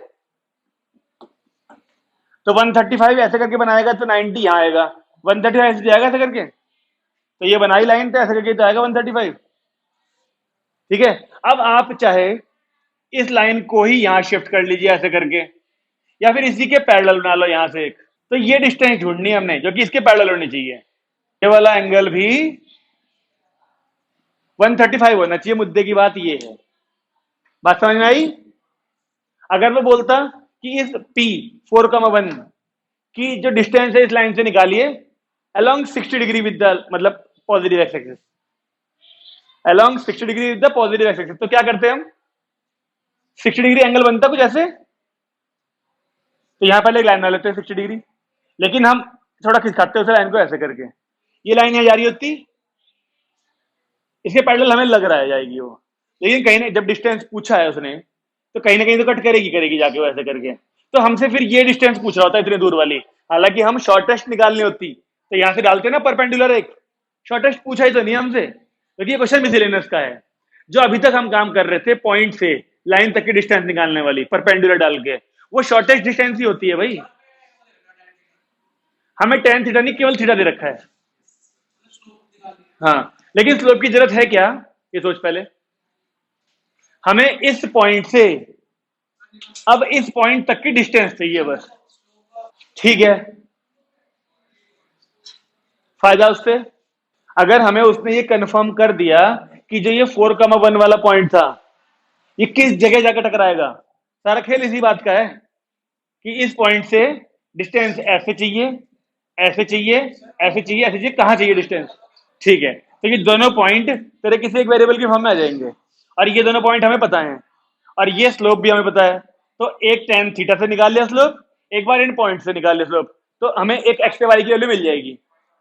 तो 135 ऐसे करके बनाएगा तो 90 यहाँ आएगा, 135 ऐसे जाएगा ऐसे करके, तो ये बनाई लाइन तो ऐसे करके तो आएगा 135। ठीक है, अब आप चाहे इस लाइन को ही यहां शिफ्ट कर लीजिए ऐसे करके, या फिर इसी के पैरेलल बना लो यहां से एक। तो ये डिस्टेंस ढूंढनी है हमने जो कि इसके पैरेलल होनी चाहिए। ये वाला एंगल भी 135 होना चाहिए, मुद्दे की बात ये है। बात समझ में आई? अगर मैं बोलता कि इस P 4,1 की जो डिस्टेंस है इस लाइन से निकालिए अलोंग 60 डिग्री विद द, मतलब positive x axis, along 60 degree with the positive x axis, तो क्या करते हैं हम? 60 डिग्री एंगल बनता कुछ ऐसे, तो यहां पहले एक लाइन बना लेते हैं 60 डिग्री, लेकिन हम थोड़ा खिसकाते हैं उस लाइन को ऐसे करके। ये लाइन यहां जा रही होती, इसके पैरेलल हमें लग रहा है जाएगी वो, लेकिन कहीं ना जब डिस्टेंस पूछा है उसने तो कहीं ना कहीं तो कट करेगी करेगी जाके वो ऐसे करके। तो हमसे फिर ये डिस्टेंस पूछ रहा होता है इतनी दूर वाली, हालांकि हम शॉर्टेस्ट निकालनी होती तो यहां से डालते ना परपेंडिकुलर एक। शॉर्टेस्ट पूछा ही तो नहीं हमसे, क्योंकि ये क्वेश्चन मिसलेनियस का है। जो अभी तक हम काम कर रहे थे पॉइंट से लाइन तक की डिस्टेंस निकालने वाली परपेंडिकुलर डाल के, वो शॉर्टेस्ट डिस्टेंस ही होती है भाई। हमें टेन थीटा नहीं केवल थीटा दे रखा है। हाँ, लेकिन स्लोप की जरूरत है क्या, ये सोच पहले। हमें इस पॉइंट से अब इस पॉइंट तक की डिस्टेंस चाहिए बस, ठीक है? फायदा उससे, अगर हमें उसने ये कंफर्म कर दिया कि जो ये 4,1 वाला पॉइंट था ये किस जगह जाकर टकराएगा, सारा खेल इसी बात का है कि इस पॉइंट से डिस्टेंस ऐसे चाहिए, ऐसे चाहिए, ऐसे चाहिए, ऐसे चाहिए, कहां चाहिए डिस्टेंस? ठीक है, तो ये दोनों पॉइंट तेरे किसी एक वेरिएबल के फॉर्म में आ जाएंगे, और ये दोनों पॉइंट हमें पता है, और ये स्लोप भी हमें पता है। तो एक टेन थीटा से निकाल लिया स्लोप, एक बार इन पॉइंट से निकाल लिया स्लोप, तो हमें एक एक्स या वाई की वैल्यू मिल जाएगी,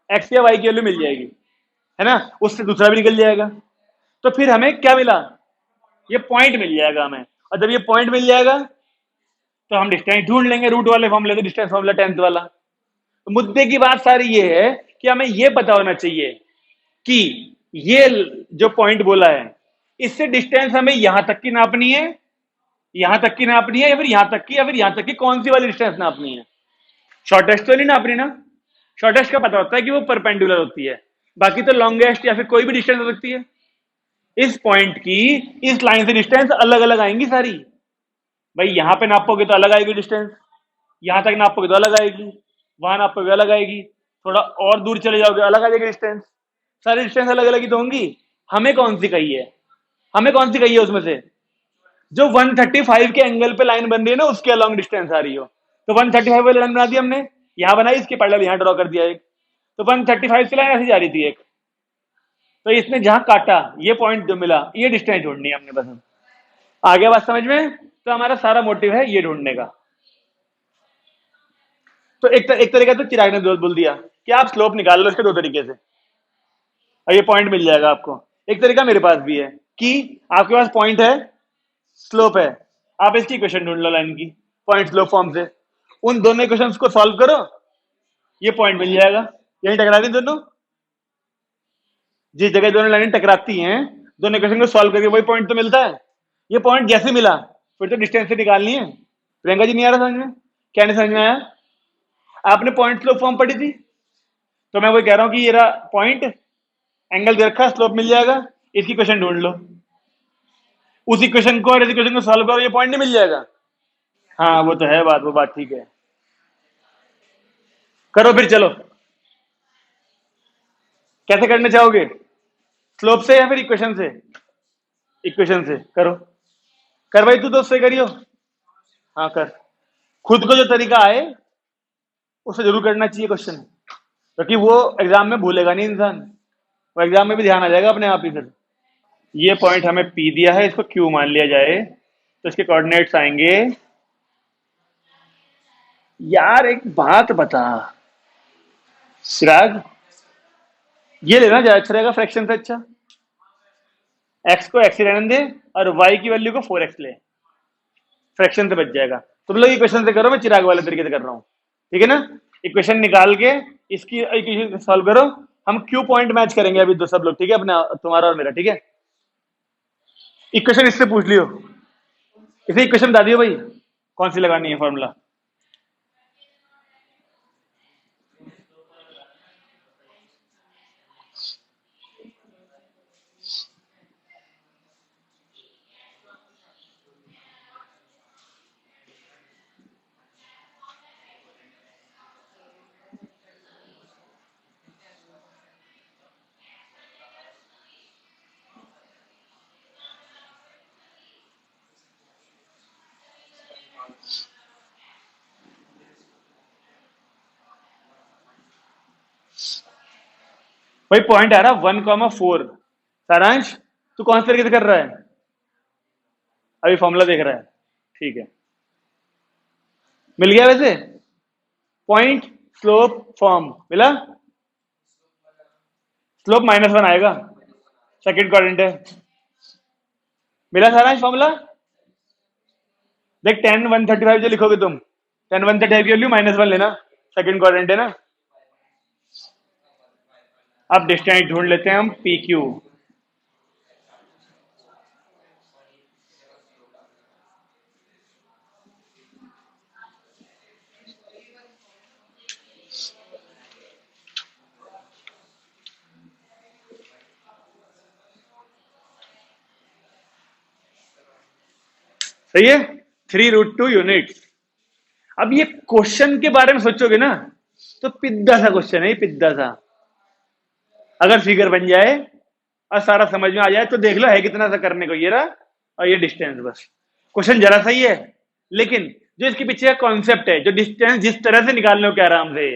एक्स या वाई की वैल्यू मिल जाएगी, है ना? उससे दूसरा भी निकल जाएगा। तो फिर हमें क्या मिला? ये पॉइंट मिल जाएगा हमें, और जब ये पॉइंट मिल जाएगा तो हम डिस्टेंस ढूंढ लेंगे, रूट वाले फॉर्मूले से डिस्टेंस फॉर्मूला 10th वाला। तो मुद्दे की बात सारी ये है कि हमें ये पता होना चाहिए कि ये जो पॉइंट बोला है इससे डिस्टेंस हमें यहां तक की नापनी है, यहां तक की नापनी है, या फिर यहां तक की, या फिर यहां तक की, कौन सी वाली डिस्टेंस नापनी है? शॉर्टेस्ट तो नहीं नापनी ना। शॉर्टेस्ट का पता होता है कि वो परपेंडिकुलर होती है, बाकी तो लॉन्गेस्ट या फिर कोई भी डिस्टेंस हो सकती है। इस पॉइंट की इस लाइन से डिस्टेंस अलग अलग आएंगी सारी। भाई यहां पे नापोगे तो अलग आएगी डिस्टेंस, यहां तक नापोगे तो अलग आएगी, वहां नापोगे अलग आएगी, थोड़ा और दूर चले जाओगे अलग आ जाएगी डिस्टेंस। सारी डिस्टेंस अलग अलग ही तो होंगी। हमें कौन सी कही है? हमें कौन सी कही है उसमें से? जो 135 के एंगल पे लाइन बन रही है ना, उसके अलॉन्ग डिस्टेंस आ रही हो। तो 135 वाली लाइन बना दी हमने, यहां बनाई, इसके पैरेलल यहां ड्रॉ कर दिया एक। तो 135 की लाइन ऐसी जा रही थी एक, तो इसने जहां काटा ये पॉइंट जो मिला, ये डिस्टेंस ढूंढनी है हमने बस। हम आगे बात समझ में? तो हमारा सारा मोटिव है ये ढूंढने का। तो एक तरीका तो चिराग ने दोस्त बोल दिया कि आप स्लोप निकाल लो इसके दो तरीके से और ये पॉइंट मिल जाएगा आपको। एक तरीका मेरे पास भी है कि आपके पास पॉइंट है, स्लोप है, आप इसकी इक्वेशन ढूंढ लो लाइन की पॉइंट स्लोप फॉर्म से। उन दोनों इक्वेशंस को सॉल्व करो, ये पॉइंट मिल जाएगा। यही टकरा रही दोनों, जिस जगह दोनों लाइन टकराती हैं, दोनों इक्वेशन को सॉल्व करके वही पॉइंट तो मिलता है। ये पॉइंट जैसे मिला फिर तो डिस्टेंस से निकालनी है। प्रियंका जी नहीं आ रहा समझ में? क्या नहीं समझ में आया? आपने पॉइंट स्लोप फॉर्म पढ़ी थी, तो मैं वही कह रहा हूं कि ये रहा पॉइंट, एंगल दे रखा, स्लोप मिल जाएगा, इसकी क्वेश्चन ढूंढ लो, उस इक्वेशन को और इस इक्वेशन को सॉल्व करो, ये पॉइंट नहीं मिल जाएगा। हाँ वो तो है बात, वो बात ठीक है। करो फिर चलो, कैसे करना चाहोगे? स्लोप से या फिर इक्वेशन से? इक्वेशन से करो। कर भाई, तू तो उससे करियो। हाँ कर, खुद को जो तरीका आए उससे जरूर करना चाहिए क्वेश्चन, क्योंकि वो एग्जाम में भूलेगा नहीं इंसान, वो एग्जाम में भी ध्यान आ जाएगा अपने आप ही फिर। ये पॉइंट हमें पी दिया है, इसको क्यू मान लिया जाए तो इसके कोऑर्डिनेट्स आएंगे। यार एक बात बता चिराग, ये लेना ज्यादा अच्छा रहेगा फ्रैक्शन से अच्छा। एक्स को एक्स ही रहने दे और वाई की वैल्यू को 4x ले, फ्रैक्शन से बच जाएगा। तुम लोग इक्वेशन से करो, मैं चिराग वाले तरीके से कर रहा हूँ, ठीक है ना? इक्वेशन निकाल के इसकी इक्वेशन सॉल्व करो, हम क्यू पॉइंट मैच करेंगे अभी दो सब लोग, ठीक है? अपना तुम्हारा और मेरा, ठीक है? इक्वेशन इससे पूछ लियो, इसे इक्वेशन बता दियो भाई कौन सी लगानी है फॉर्मूला। भाई पॉइंट आ रहा 1,4। सारांश तू कौन से तरीके से कर रहा है? अभी फॉर्मूला देख रहा है, ठीक है? मिल गया वैसे? पॉइंट स्लोप फॉर्म मिला? स्लोप -1 आएगा, सेकंड क्वाड्रेंट है। मिला सारांश फॉर्मूला? देख 10 135 जो लिखोगे तुम, 10 135 की वैल्यू -1 लेना, सेकंड क्वाड्रेंट है ना। अब डिस्टेंस ढूंढ लेते हैं हम पी क्यू। सही है, 3√2 यूनिट्स। अब ये क्वेश्चन के बारे में सोचोगे ना, तो पिद्दा सा क्वेश्चन है, पिद्दा सा। अगर फिगर बन जाए और सारा समझ में आ जाए तो देख लो है कितना सा करने को, ये रहा और ये डिस्टेंस। बस क्वेश्चन जरा सही है, लेकिन जो इसके पीछे का कॉन्सेप्ट है, जो डिस्टेंस जिस तरह से निकालने को क्या आराम से,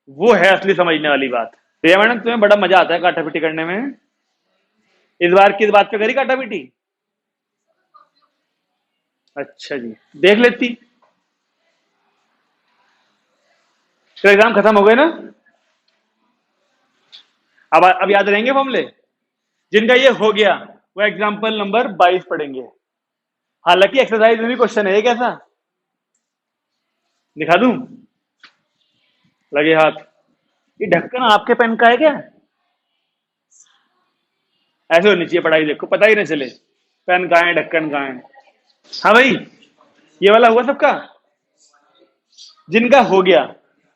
वो है असली समझने वाली बात। तो मैडम तुम्हें बड़ा मजा आता है काटा पीटी करने में? इस बार किस बात पे करी काटा पीटी? अच्छा जी, देख लेती तो एग्जाम खत्म हो गए ना। अब याद रहेंगे फॉर्मूले? जिनका ये हो गया वो एग्जाम्पल नंबर 22 पढ़ेंगे। हालांकि एक्सरसाइज में भी क्वेश्चन है एक ऐसा, दिखा दूं? लगे हाथ। ये ढक्कन आपके पेन का है क्या? ऐसे होनी चाहिए पढ़ाई, देखो पता ही नहीं चले पेन कहाँ है ढक्कन कहाँ है। हाँ भाई, ये वाला हुआ सबका? जिनका हो गया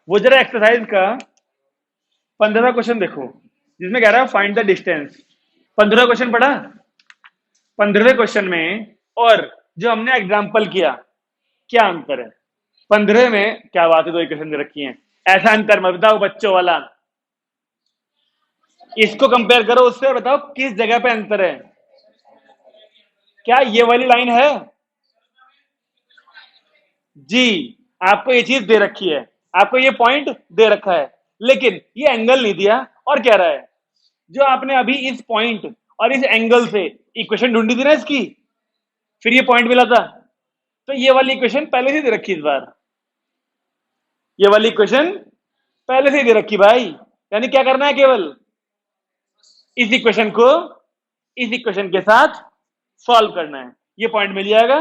वो जरा एक्सरसाइज का 15वां क्वेश्चन देखो, जिसमें कह रहा है फाइंड द डिस्टेंस। 15वां क्वेश्चन पढ़ा? 15वें क्वेश्चन में और जो हमने एग्जाम्पल किया, क्या अंतर है? 15 में क्या बात है, दो इक्वेशन दे रखी हैं, ऐसा अंतर मत बताओ बच्चों वाला। इसको कंपेयर करो उससे और बताओ किस जगह पे अंतर है। क्या ये वाली लाइन है? जी, आपको ये चीज दे रखी है, आपको ये पॉइंट दे रखा है, लेकिन ये एंगल नहीं दिया। और कह रहा है जो आपने अभी इस पॉइंट और इस एंगल से इक्वेशन ढूंढी थी ना इसकी, फिर ये पॉइंट मिला था, तो ये वाली इक्वेशन पहले से दे रखी इस बार। ये वाली इक्वेशन पहले से दे रखी भाई, यानी क्या करना है, केवल इस इक्वेशन को इस इक्वेशन के साथ सॉल्व करना है, ये पॉइंट मिल जाएगा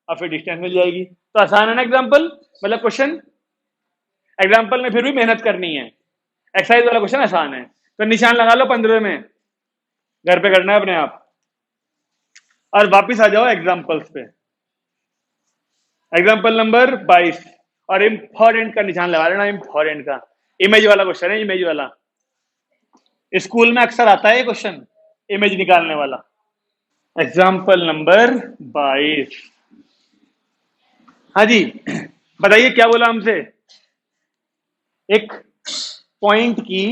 और फिर डिस्टेंस मिल जाएगी। तो आसान है ना एग्जांपल, मतलब क्वेश्चन। एग्जांपल में फिर भी मेहनत करनी है, एक्सरसाइज वाला क्वेश्चन आसान है। तो निशान लगा लो 15 में, घर पे करना है अपने आप, और वापिस आ जाओ एग्जाम्पल्स पे। एग्जाम्पल नंबर 22, और इंपॉर्टेंट का निशान लगा लेना, इंपॉर्टेंट का। इमेज वाला क्वेश्चन है, इमेज वाला। स्कूल में अक्सर आता है ये क्वेश्चन, इमेज निकालने वाला। Example number 22। हाँ जी, बताइए क्या बोला हमसे? एक पॉइंट की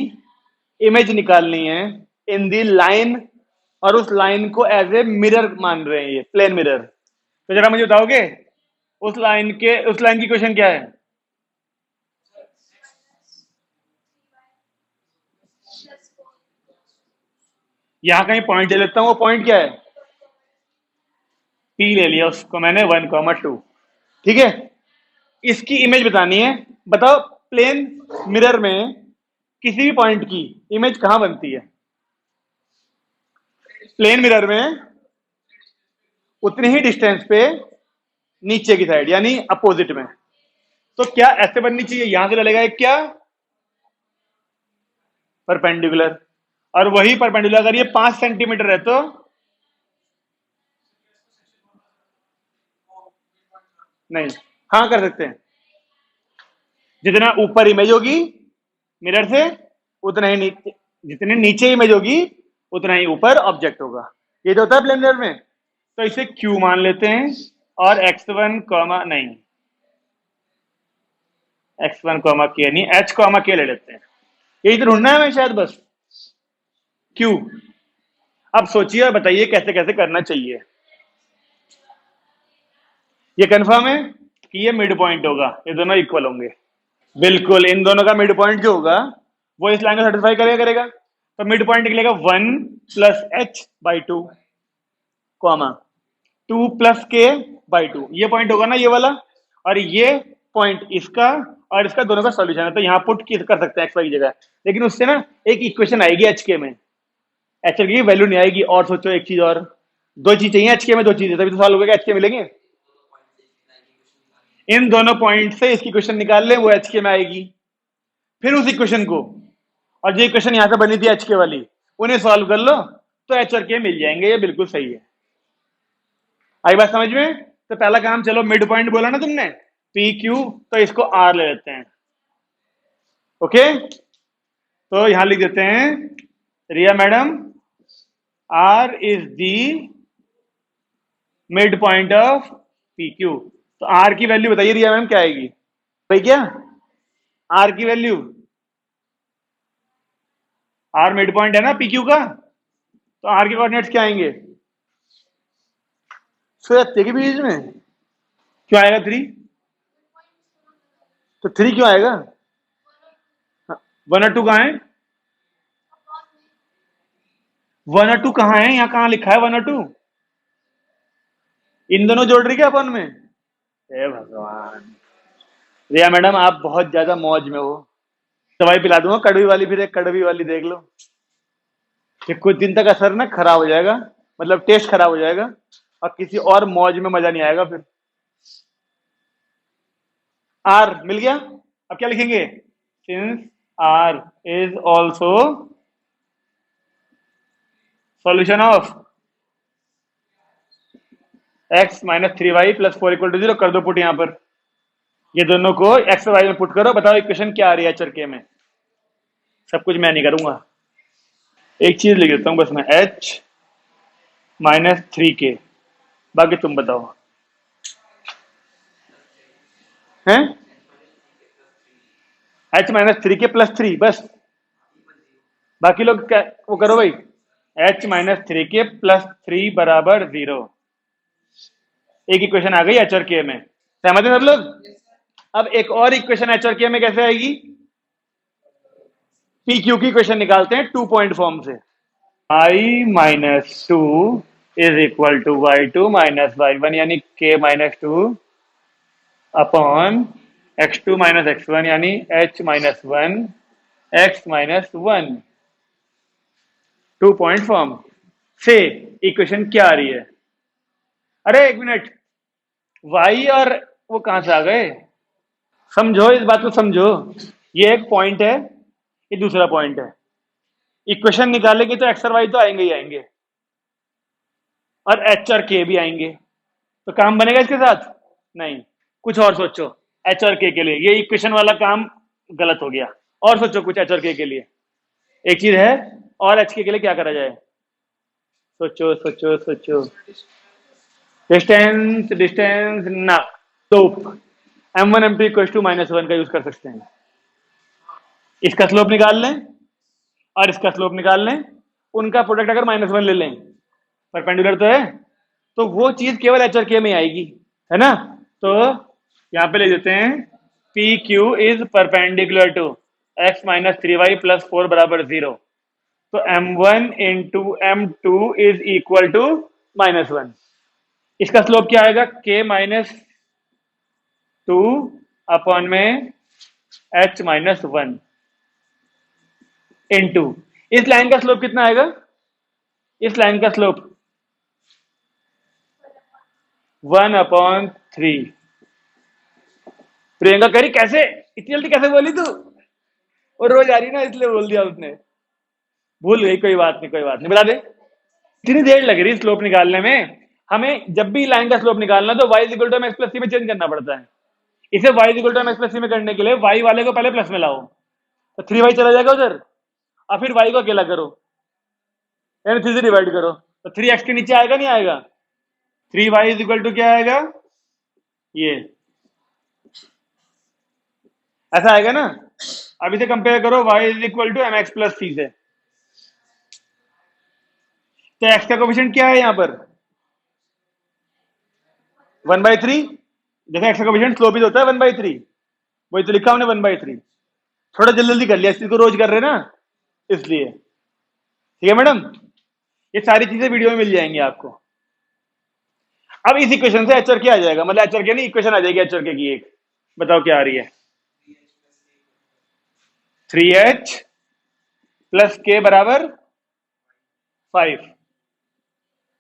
इमेज निकालनी है इन दी लाइन, और उस लाइन को एज ए मिरर मान रहे हैं, ये प्लेन मिरर। तो जरा मुझे बताओगे उस लाइन की क्वेश्चन क्या है? यहां कहीं पॉइंट ले लेता हूं, वो पॉइंट क्या है? पी ले लिया उसको मैंने, 1,2। ठीक है, इसकी इमेज बतानी है। बताओ प्लेन मिरर में किसी भी पॉइंट की इमेज कहां बनती है? प्लेन मिरर में उतनी ही डिस्टेंस पे नीचे की साइड, यानी अपोजिट में। तो क्या ऐसे बननी चाहिए, यहां से डलेगा एक क्या, परपेंडिकुलर। और वही परपेंडिकुलर अगर ये 5 सेंटीमीटर है तो नहीं, हाँ कर सकते हैं। जितना ऊपर इमेज होगी मिरर से, उतना ही नीचे, जितने नीचे इमेज होगी उतना ही ऊपर ऑब्जेक्ट होगा। ये जो होता है प्लेन मिरर में। तो इसे क्यू मान लेते हैं, और x1 कॉमा नहीं, x1 कॉमा के नहीं, h कॉमा के ले लेते हैं। यही तो ढूंढना है हमें शायद, बस क्यू। अब सोचिए और बताइए कैसे कैसे करना चाहिए। ये कंफर्म है कि ये मिड पॉइंट होगा, ये दोनों इक्वल होंगे। बिल्कुल, इन दोनों का मिड पॉइंट जो होगा वो इस लाइन को सेटिस्फाई करेगा। तो मिड पॉइंट निकलेगा 1 + h/2 कॉमा 2 + k/2। ये पॉइंट होगा ना ये वाला, और ये पॉइंट इसका और इसका दोनों का सॉल्यूशन है। तो यहाँ पुट कर सकते हैं एक्स वाई की जगह, लेकिन उससे ना एक इक्वेशन आएगी एच के में, एच की वैल्यू नहीं आएगी। और सोचो एक चीज और, दो चीज चाहिए एच के में, दो चीजें तभी तो सॉल्व होगा, एच के मिलेंगे। इन दोनों पॉइंट से इसकी क्वेश्चन निकाल लें, वो एच के में आएगी। फिर उस इक्वेशन को, और जो इक्वेशन यहां से बनी थी एच के वाली, उन्हें सॉल्व कर लो तो एच और के मिल जाएंगे। ये बिल्कुल सही है। आई बात समझ में? तो पहला काम, चलो मिड पॉइंट बोला ना तुमने, पी क्यू, तो इसको आर ले लेते हैं। ओके, तो यहां लिख देते हैं, Riya madam, R is the mid point of P Q. तो आर की वैल्यू बताइए रिया मैम, क्या आएगी भाई? क्या आर की वैल्यू? आर मिड पॉइंट है ना पी क्यू का, तो आर के कोऑर्डिनेट्स क्या आएंगे? सो के बीच में क्यों आएगा 3? तो 3 क्यों आएगा? 1 और 2 कहाँ है? 1 और 2 कहाँ है? यहाँ कहाँ लिखा है 1 और 2? इन दोनों जोड़ रही क्या अपन में? हे भगवान, रिया मैडम आप बहुत ज्यादा मौज में हो। दवाई पिला दूंगा कड़वी वाली, फिर एक कड़वी वाली देख लो। कि कुछ दिन तक असर ना खराब हो जाएगा, मतलब टेस्ट खराब हो जाएगा, और किसी और मौज में मजा नहीं आएगा फिर। आर मिल गया, अब क्या लिखेंगे? since R is also solution of x minus three Y plus four equal to zero कर दो पुट यहां पर। ये दोनों को x और y में पुट करो, बताओ इक्वेशन क्या आ रही है एच और के में। सब कुछ मैं नहीं करूंगा, एक चीज लिख देता हूं बस मैं, h माइनस थ्री के, बाकी तुम बताओ हैं। h माइनस थ्री के प्लस थ्री बस, बाकी लोग क्या वो करो भाई। h माइनस थ्री के प्लस थ्री बराबर जीरो, एक इक्वेशन आ गई एच और के में। सहमत है सब लोग? अब एक और इक्वेशन एच और के में कैसे आएगी? पी क्यू की इक्वेशन निकालते हैं टू पॉइंट फॉर्म से। I minus two is equal to y two minus y one, यानी के minus two upon x two minus x one, यानी H minus one x minus one. Two point form से equation क्या आ रही है? अरे एक मिनट, वाई और वो कहां से आ गए? समझो इस बात को समझो, ये एक पॉइंट है, ये दूसरा पॉइंट है। इक्वेशन निकालेंगे तो एक्स और वाई तो आएंगे ही आएंगे, और एच और के भी आएंगे। तो काम बनेगा इसके साथ? नहीं, कुछ और सोचो एच और के लिए। ये इक्वेशन वाला काम गलत हो गया, और सोचो कुछ एच और के लिए। एक चीज है, और एच के लिए क्या करा जाए? सोचो सोचो सोचो। डिस्टेंस डिस्टेंस ना, slope M one M two equal to minus one का यूज कर सकते हैं। इसका स्लोप निकाल लें और इसका स्लोप निकाल लें, उनका प्रोडक्ट अगर माइनस वन ले लें, परपेंडिकुलर तो है, तो वो चीज केवल एच और के में आएगी, है ना? तो यहां पे ले देते हैं P Q is perpendicular to X minus three Y plus four बराबर जीरो। तो M one into M two is equal to minus one. इसका स्लोप क्या आएगा? के माइनस टू अपॉन में एच माइनस वन इंटू, इस line का slope कितना आएगा? इस लाइन का slope one upon three. Priyanka कह रही कैसे इतनी जल्दी कैसे बोली तू? और रोज आ रही ना इसलिए बोल दिया उसने, भूल गई। कोई बात नहीं, कोई बात नहीं, बता दे। इतनी देर लग रही स्लोप निकालने में। हमें जब भी लाइन का स्लोप निकालना तो y equal to x plus c में चेंज करना पड़ता है। इसे y equal to x plus c में करने के लिए y वाले को पहले प्लस में लाओ, तो थ्री वाई चला जाएगा उधर, और फिर y को अकेला करो, यानी थ्री से डिवाइड करो, तो थ्री एक्स के नीचे आएगा नहीं आएगा? Three Y is equal to क्या आएगा? ये ऐसा आएगा ना। अब इसे कंपेयर करो y is equal to m x plus c से, तो x का कोफिशिएंट क्या है यहाँ पर? One by three. जैसे x का कोफिशिएंट स्लोप होता है वन बाई थ्री, वही तो लिखा हमने वन बाई थ्री। थोड़ा जल्दी जल्दी कर लिया, इस चीज को रोज कर रहे ना इसलिए। ठीक है मैडम, ये सारी चीजें वीडियो में मिल जाएंगी आपको। अब इस इक्वेशन से एच और के आ जाएगा, मतलब एच और के नहीं, इक्वेशन आ जाएगी एच और के की एक। बताओ क्या आ रही है? थ्री एच प्लस के बराबर फाइव।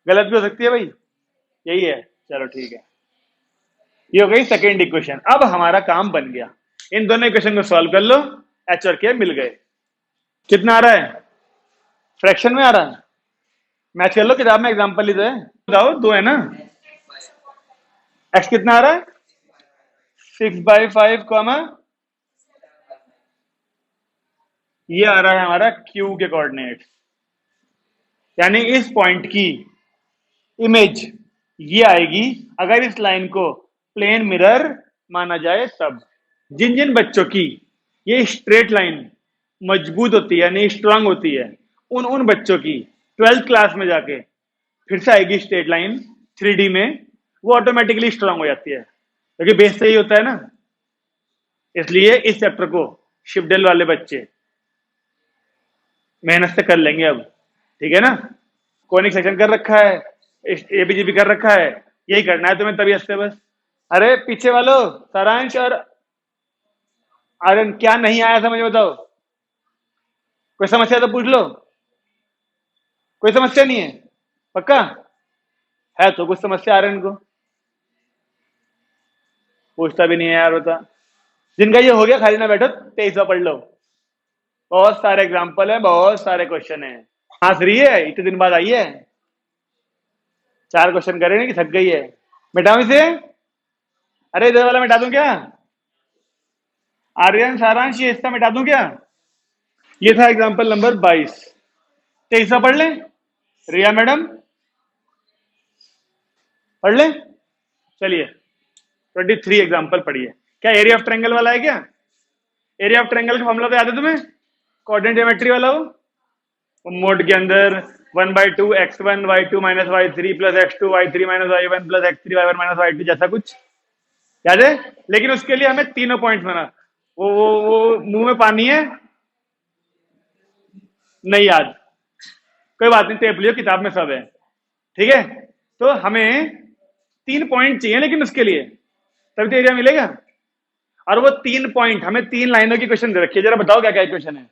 गलत भी हो सकती है भाई, यही है। चलो ठीक है, ये हो गई सेकेंड इक्वेशन। अब हमारा काम बन गया, इन दोनों इक्वेशन को सॉल्व कर लो, एच और के मिल गए। कितना आ रहा है? फ्रैक्शन में आ रहा है, मैच कर लो किताब में, एग्जाम्पल ही तो है। बताओ, दो है ना। एक्स कितना आ रहा है? सिक्स बाई फाइव कॉमा, ये आ रहा है हमारा क्यू के कोऑर्डिनेट, यानी इस पॉइंट की इमेज ये आएगी अगर इस लाइन को प्लेन मिरर माना जाए तब। जिन जिन बच्चों की ये स्ट्रेट लाइन मजबूत होती है यानी स्ट्रांग होती है, उन उन बच्चों की ट्वेल्थ क्लास में जाके फिर से आएगी स्ट्रेट लाइन थ्री डी में, वो ऑटोमेटिकली स्ट्रांग हो जाती है, क्योंकि बेस से ही होता है ना। इसलिए इस चैप्टर को शिवडेल वाले बच्चे मेहनत से कर लेंगे अब, ठीक है ना। कोनिक सेक्शन कर रखा है, एबीजीबी कर रखा है, यही करना है तुम्हें तभी से बस। अरे पीछे वालों, सारांश और आर्यन क्या नहीं आया समझ बताओ? कोई समस्या तो पूछ लो। कोई समस्या नहीं है? पक्का है तो कुछ समस्या आर्यन को? पूछता भी नहीं है यार, बता। जिनका ये हो गया खाली ना बैठो, 23वां पढ़ लो। बहुत सारे एग्जाम्पल है, बहुत सारे क्वेश्चन है। हंस रही है, इतने दिन बाद आई है। 4 क्वेश्चन करे ना कि थक गई है। मिटाऊं इसे? अरे इधर वाला मिटा दूं क्या? आर्यन सारांश ये हिस्सा मिटा दूं क्या? ये था एग्जाम्पल नंबर 22। 23वां पढ़ लें? रिया मैडम पढ़ लें? चलिए 23 एग्जाम्पल पढ़िए। क्या एरिया ऑफ ट्रायंगल वाला है क्या? एरिया ऑफ ट्रायंगल का फॉर्मूला तो याद है तुम्हें? कोऑर्डिनेट ज्योमेट्री वाला वो मोड के अंदर 1/2 x1 y2 minus y3 plus x2 y3 minus y1 plus x3 y1 minus y2 जैसा कुछ याद है। लेकिन उसके लिए हमें तीनों पॉइंट्स बना। वो मुंह में पानी है, नहीं याद? कोई बात नहीं, टेप लियो, किताब में सब है। ठीक है, तो हमें 3 पॉइंट चाहिए, लेकिन उसके लिए तभी तो एरिया मिलेगा। और वो 3 पॉइंट हमें 3 लाइनों की क्वेश्चन दे रखी है। जरा बताओ क्या क्या क्वेश्चन है?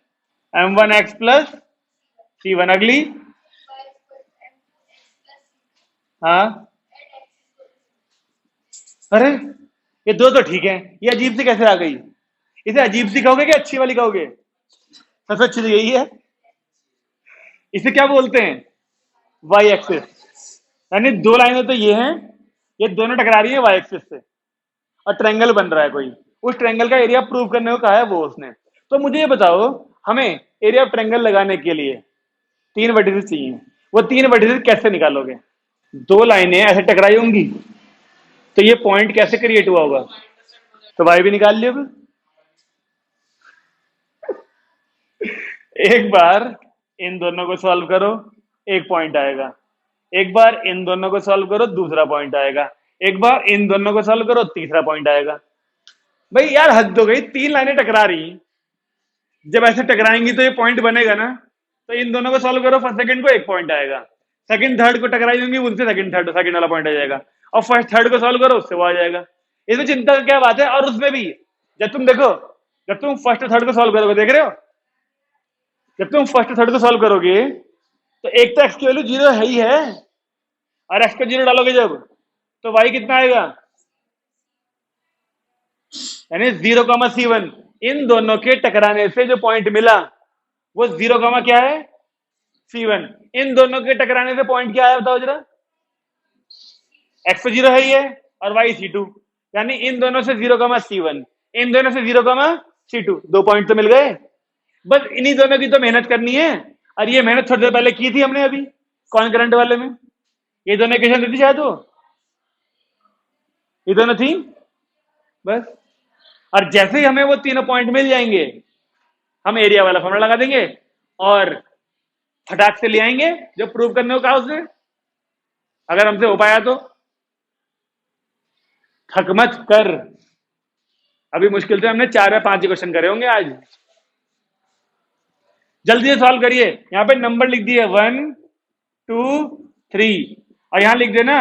m1x प्लस c1 अगली। हाँ, अरे ये दो तो ठीक है, ये अजीब सी कैसे आ गई? इसे अजीब सी कहोगे कि अच्छी वाली कहोगे? सबसे अच्छी तो यही है। इसे क्या बोलते हैं? Y axis. यानी दो लाइनें तो ये हैं, ये दोनों टकरा रही है वाई एक्सिस से, और ट्रायंगल बन रहा है कोई। उस ट्रायंगल का एरिया प्रूव करने को कहा है वो उसने। तो मुझे ये बताओ, हमें एरिया ऑफ ट्रायंगल लगाने के लिए 3 वर्टिसेस चाहिए। वो 3 वर्टिसेस कैसे निकालोगे? दो लाइनें ऐसे टकराई होंगी, तो ये पॉइंट कैसे क्रिएट हुआ होगा? तो वाई भी निकाल लियो फिर। एक बार इन दोनों को सॉल्व करो, एक पॉइंट आएगा। एक बार इन दोनों को सॉल्व करो, दूसरा पॉइंट आएगा। एक बार इन दोनों को सॉल्व करो, तीसरा पॉइंट आएगा। भाई यार हद हो गई, 3 लाइनें टकरा रही। जब ऐसे टकराएंगी तो ये पॉइंट बनेगा ना। तो इन दोनों को सॉल्व करो, फर्स्ट सेकंड को एक पॉइंट आएगा। सेकंड थर्ड को टकराई होंगी, उनसे सेकंड वाला पॉइंट आ जाएगा। और फर्स्ट थर्ड को सॉल्व करो, उससे वो आ जाएगा। इसमें चिंता की क्या बात है? और उसमें भी जब तुम देखो, जब तुम फर्स्ट थर्ड को सॉल्व करोगे, देख रहे हो, जब तुम फर्स्ट थर्ड को सॉल्व करोगे तो एक तो एक्स की वैल्यू 0 है ही है, और एक्स को 0 डालोगे जब, तो वाई कितना आएगा? यानी 0,c1। इन दोनों के टकराने से जो पॉइंट मिला वो 0, क्या है? c1। इन दोनों के टकराने से पॉइंट क्या है बताओ जरा? एक्स तो 0 है ही है, और वाई c2। यानी इन दोनों से 0,c1, इन दोनों से 0,c2, 2 पॉइंट तो मिल गए। बस इन्हीं दोनों की तो मेहनत करनी है। और ये मेहनत थोड़ी देर पहले की थी हमने अभी कॉन्करेंट वाले में। ये दोनों इक्वेशन थी शायद, वो ये दोनों थी बस। और जैसे ही हमें वो तीनों पॉइंट मिल जाएंगे, हम एरिया वाला फॉर्मूला लगा देंगे और फटाक से ले आएंगे जो प्रूव करने को कहा उसने, अगर हमसे हो पाया तो। थक मत कर, अभी मुश्किल से हमने 4 या 5 ही क्वेश्चन करे होंगे आज। जल्दी से सॉल्व करिए। यहां पे नंबर लिख दिए 1 2 3, और यहां लिख देना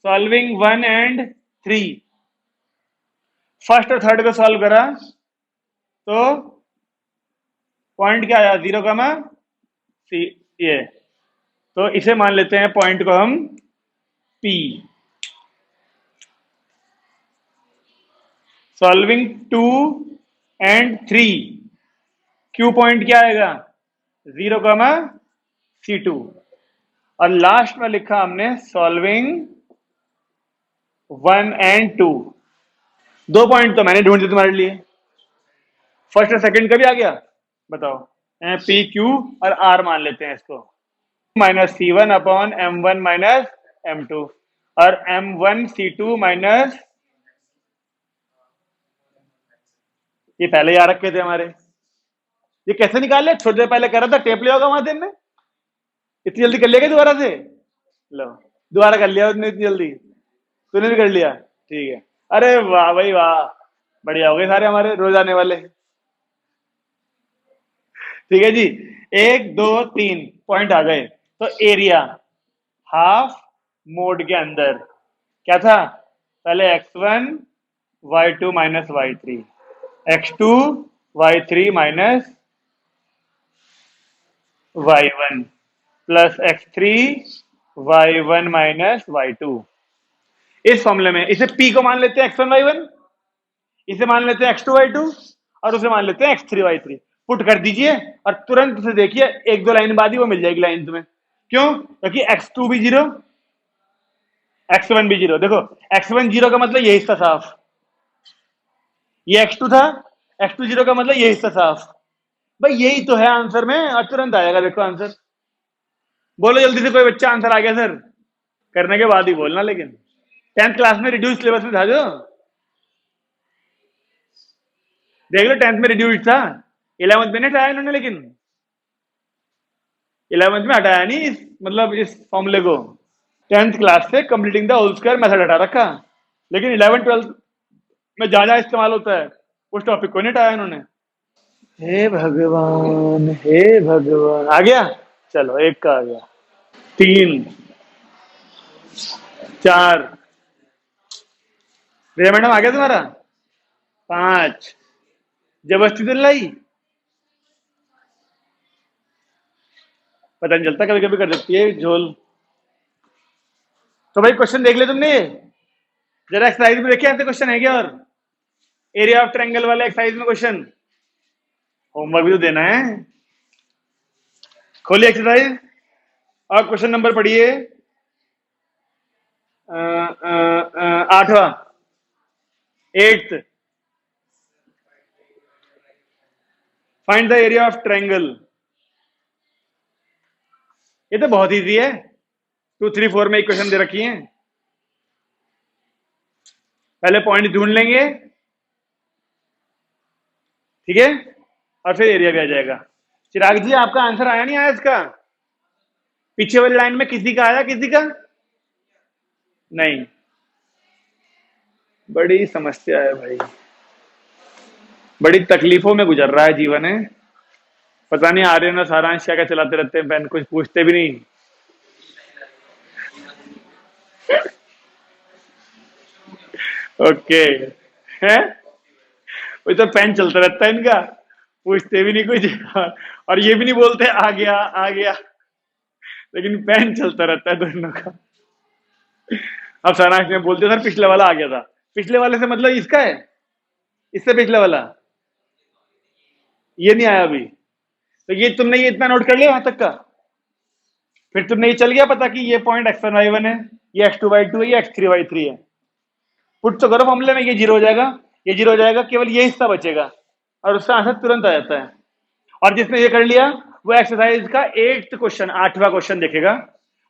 सॉल्विंग 1 एंड 3। फर्स्ट और थर्ड को सॉल्व करा तो पॉइंट क्या आया? 0, ये। तो इसे मान लेते हैं पॉइंट को हम P। Solving 2 and 3, Q point क्या आएगा? 0,c2। और लास्ट में लिखा हमने सॉल्विंग 1 एंड 2। 2 पॉइंट तो मैंने ढूंढ दिए तुम्हारे लिए। फर्स्ट और सेकंड का भी आ गया। बताओ, पी क्यू और आर मान लेते हैं इसको। -c1 upon m1 minus m2, और m1 c2 माइनस, ये पहले ही आ रखे थे हमारे। ये कैसे निकाल लिया? थोड़ी देर पहले कर रहा था, टेप लिया होगा वहां दिन में। इतनी जल्दी कर लिया क्या दोबारा से? लो, दोबारा कर लिया उसने इतनी जल्दी। तूने भी कर लिया? ठीक है। अरे वाह भाई वाह, बढ़िया हो गए सारे हमारे रोज आने वाले। ठीक है जी, 1 2 3 पॉइंट आ गए। तो एरिया हाफ मोड के अंदर क्या था? पहले x1 y2 minus y3, x2 y3 minus y1 plus x3 y1 minus y2। इस फॉर्मूले में इसे p को मान लेते हैं x1 y1, इसे मान लेते हैं x2/2 और उसे मान लेते हैं x3/3। पुट कर दीजिए और तुरंत से देखिए एक दो लाइन बाद ही वो मिल जाएगी लाइन तुम्हें। क्यों? क्योंकि x2 भी 0, x1 भी 0। देखो x1 0 का मतलब ये हिस्सा साफ, ये x2 था, x2 0 का मतलब ये हिस्सा साफ। भाई यही तो है आंसर में, और तुरंत आएगा देखो आंसर। बोलो जल्दी से, कोई बच्चा आंसर आ गया सर? करने के बाद ही बोलना, लेकिन 10th क्लास में रिड्यूस सिलेबस में था जो, देख लो 10th में रिड्यूस था, 11th में नहीं हटाया इन्होंने, लेकिन 11th में हटाया नहीं इस मतलब इस फॉर्मूले को। 10th क्लास से completing the whole square method हटा रखा, लेकिन 11th 12th में जहां जहां इस्तेमाल होता है उस टॉपिक को नहीं हटाया इन्होंने। हे भगवान, हे भगवान। आ गया? चलो एक का आ गया। 3, 4, रिया मैडम आ गया तुम्हारा? 5, जबरदस्ती तो लाई, पता नहीं चलता, कभी कभी कर देती है झोल। तो भाई क्वेश्चन देख ले तुमने, ये जरा एक्सरसाइज में देखिए ऐसे क्वेश्चन है क्या? और एरिया ऑफ ट्रायंगल वाले एक्सरसाइज में क्वेश्चन, होमवर्क भी तो देना है। खोलिए एक्सरसाइज और क्वेश्चन नंबर पढ़िए 8वां, 8th। Find the area of triangle. ये तो बहुत इजी है, 2, 3, 4 में इक्वेशन दे रखी है। पहले पॉइंट ढूंढ लेंगे, ठीक है, और फिर एरिया भी आ जाएगा। चिराग जी आपका आंसर आया नहीं आया इसका? पीछे वाली लाइन में किसी का आया, किसी का नहीं? बड़ी समस्या है भाई, बड़ी तकलीफों में गुजर रहा है जीवन है। पता नहीं आर्यन और सारांश क्या क्या चलाते रहते हैं, पेन कुछ पूछते भी नहीं। ओके है, वही तो पेन चलता रहता है इनका, पूछते भी नहीं कुछ और ये भी नहीं बोलते आ गया आ गया, लेकिन पेन चलता रहता है दोनों का। अब सारांश में बोलते सर पिछले वाला आ गया था, पिछले वाले से मतलब इसका है, इससे पिछले वाला ये नहीं आया अभी। तो ये तुमने ये इतना नोट कर लिया वहां तक का, फिर तुमने ये चल गया पता कि ये पॉइंट x1y1 है, ये x2y2 है, ये x3y3 है। पुट तो करो फॉर्मूले में, ये 0 हो जाएगा, ये 0 हो जाएगा, केवल ये हिस्सा बचेगा और उसका आंसर तुरंत आ जाता है। और जिसने ये कर लिया वो एक्सरसाइज का 8th क्वेश्चन, 8वां क्वेश्चन देखेगा,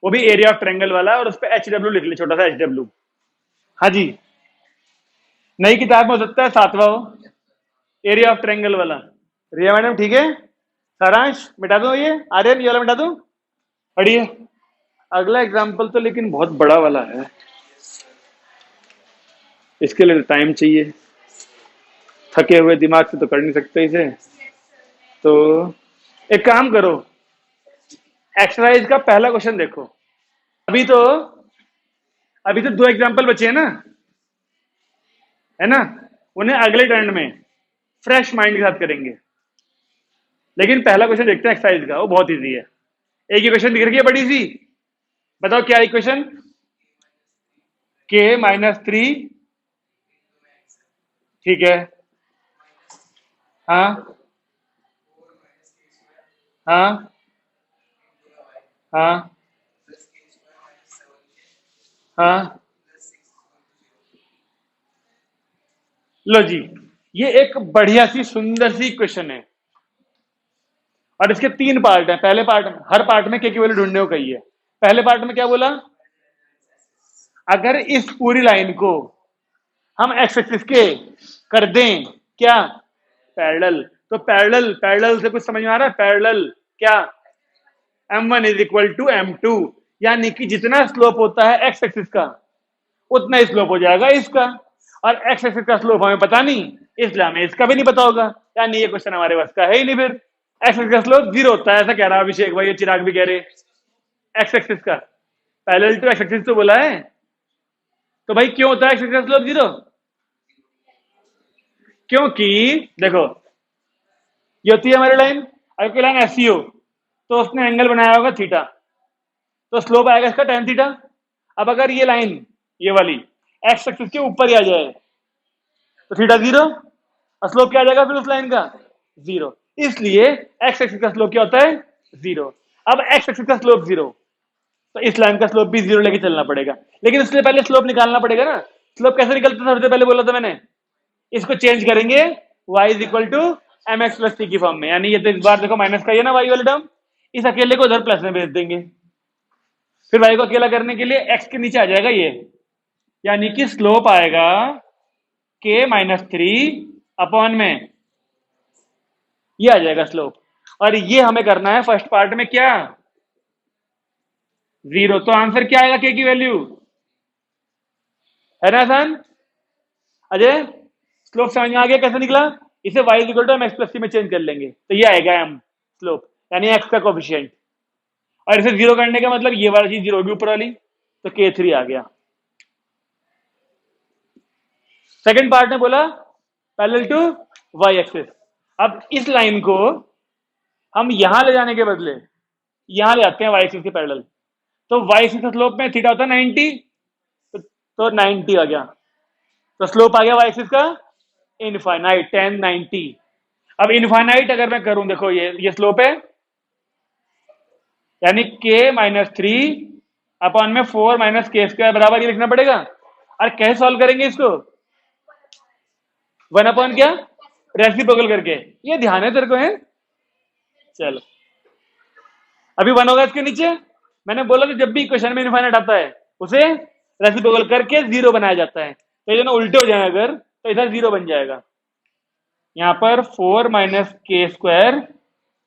वो भी एरिया ऑफ ट्रायंगल वाला है, और उस पर HW लिख ले, छोटा सा HW। हाँ जी, नई किताब में हो सकता है 7वां हो, एरिया ऑफ ट्रायंगल वाला। रिया मैडम ठीक है? सारांश मिटा दो, ये आर्यन ये वाला मिटा दो, पढ़िए अगला एग्जाम्पल। तो लेकिन बहुत बड़ा वाला है, इसके लिए टाइम चाहिए, थके हुए दिमाग से तो कर नहीं सकते इसे। तो एक काम करो, एक्सरसाइज का पहला क्वेश्चन देखो। अभी तो अभी तो 2 एग्जाम्पल बचे हैं ना, है ना? उन्हें अगले टर्न में फ्रेश माइंड के साथ करेंगे, लेकिन पहला क्वेश्चन देखते हैं एक्सरसाइज का, वो बहुत इजी है। एक ही क्वेश्चन दिख रही है बड़ी सी, बताओ क्या इक्वेशन? k-3, ठीक है, हाँ हाँ हाँ हाँ। लो जी, ये एक बढ़िया सी सुंदर सी क्वेश्चन है, और इसके 3 पार्ट हैं। पहले पार्ट, हर पार्ट में के की वैल्यू ढूंढने को कही है। पहले पार्ट में क्या बोला? अगर इस पूरी लाइन को हम एक्स एक्सिस के कर दें क्या, पैरेलल, तो पैरेलल, पैरेलल से कुछ समझ में आ रहा है? पैरेलल क्या, m1 is equal to m2, यानी कि जितना स्लोप होता है एक्स एक्सिस का उतना स्लोप हो जाएगा इसका, और एक्स एक्सिस का स्लोप हमें पता नहीं, इसलिए हमें इसका भी नहीं पता होगा, यानी ये क्वेश्चन हमारे पास का है ही नहीं। फिर एक्स एक्सिस का स्लोप 0 होता है, ऐसा कह रहा है अभिषेक भाई, ये चिराग भी कह रहे एक्स एक्सिस का पैरेलल टू एक्स एक्सिस तो बोला है, तो भाई क्यों होता है एक्स एक्सिस का स्लोप 0? क्योंकि देखो ये होती है हमारी लाइन, अगर कोई लाइन ऐसी हो तो उसने एंगल बनाया होगा थीटा, तो स्लोप आएगा इसका tan थीटा। अब अगर ये लाइन, ये वाली एक्स एक्सिस के ऊपर ही आ जाए तो थीटा 0 और स्लोप क्या आ जाएगा फिर उस लाइन का 0। इसलिए एक्स एक्सिस का स्लोप क्या होता है 0। अब एक्स एक्सिस का स्लोप 0, तो इस लाइन का स्लोप भी 0 लेके चलना पड़ेगा। लेकिन इसलिए पहले स्लोप निकालना पड़ेगा ना। स्लोप कैसे निकलता था सबसे पहले बोला था मैंने, इसको चेंज करेंगे y is equal to m x plus c की फॉर्म में, यानी ये तो इस बार देखो माइनस का ही है ना y वाला टर्म, इस अकेले को उधर प्लस में भेज देंगे। फिर y को अकेला करने के लिए x के नीचे आ जाएगा ये, यानी कि स्लोप आएगा k माइनस 3 अपॉन में ये आ जाएगा स्लोप। और ये हमें करना है फर्स्ट पार्ट में क्या 0, तो आंसर क्या आएगा k की वैल्यू, है ना आसान। अजय स्लोप समझ में आ गया कैसे निकला, इसे y is equal to m x plus c में चेंज कर लेंगे तो ये आएगा m स्लोप, यानी x का कोफिशिएंट। और इसे 0 करने का मतलब ये वाली चीज 0 होगी ऊपर वाली, तो k3 आ गया। सेकंड पार्ट में बोला पैरेलल टू y एक्सिस। अब इस लाइन को हम यहां ले जाने के बदले यहां ले आते हैं y एक्सिस के पैरेलल, तो y एक्सिस का स्लोप में थीटा होता है 90, तो 90 आ गया, तो स्लोप आ गया y एक्सिस का इनफाइनाइट 1090। अब इनफाइनाइट अगर मैं करूं, देखो ये स्लोप है, यानी k माइनस 3 अपॉन में 4 माइनस के स्क्वायर बराबर ये लिखना पड़ेगा। और कैसे सॉल्व करेंगे इसको, 1 अपॉन क्या रेसिप्रोकल करके, ये ध्यान है तेरे को है। चलो अभी 1 होगा इसके नीचे, मैंने बोला कि जब भी क्वेश्चन में इनफाइनाइट आता है उसे रेसिप्रोकल करके 0 बनाया जाता है, तो ये दोनों उल्टे हो जाए अगर तो इधर 0 बन जाएगा। यहां पर 4 माइनस के स्क्वायर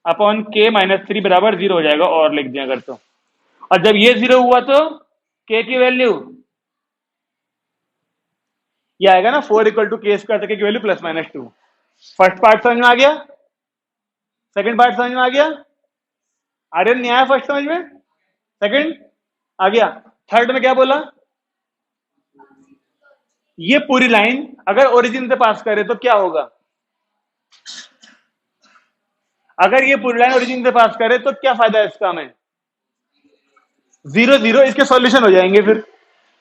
अपॉन के माइनस 3 बराबर 0 हो जाएगा, और लिख दिया अगर तो। और जब ये 0 हुआ तो k की वैल्यू ये आएगा ना 4 इक्वल टू के स्क्वायर, तक की value plus minus 2। First part समझ में आ गया, सेकंड पार्ट समझ में आ गया, आर्यन नहीं आया फर्स्ट समझ में, सेकंड आ गया। थर्ड में क्या बोला, ये पूरी लाइन अगर ओरिजिन से पास करे तो क्या होगा, अगर ये पूरी लाइन ओरिजिन से पास करे तो क्या फायदा है इसका हमें, 0 0 इसके सॉल्यूशन हो जाएंगे फिर,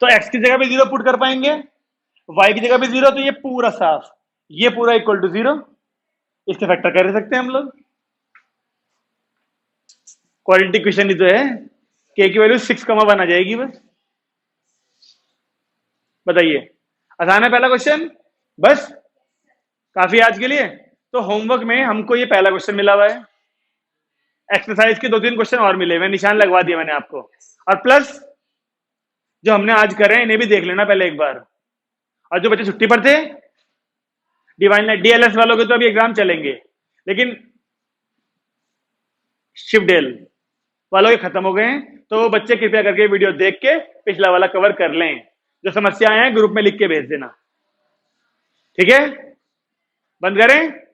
तो x की जगह पे 0 पुट कर पाएंगे, y की जगह पे 0, तो ये पूरा साफ, ये पूरा इक्वल टू 0, इसके फैक्टर कर सकते हैं हम लोग। क्वाड्रेटिक क्वेश्चन ही तो है, k की वैल्यू 6,1 आ जाएगी बस। बताइए आसान है पहला क्वेश्चन, बस काफी आज के लिए। तो होमवर्क में हमको ये पहला क्वेश्चन मिला हुआ है, एक्सरसाइज के 2-3 क्वेश्चन और मिले हुए, निशान लगवा दिया मैंने आपको, और प्लस जो हमने आज करे हैं इन्हें भी देख लेना पहले एक बार। और जो बच्चे छुट्टी पर थे, डिवाइन डीएलएस वालों के तो अभी एग्जाम चलेंगे, लेकिन शिफ्ट डेल वालों के खत्म हो गए हैं, तो वो बच्चे कृपया करके वीडियो देख के पिछला वाला कवर कर लें। जो समस्याएं हैं ग्रुप में लिख के भेज देना, ठीक है। बंद करें।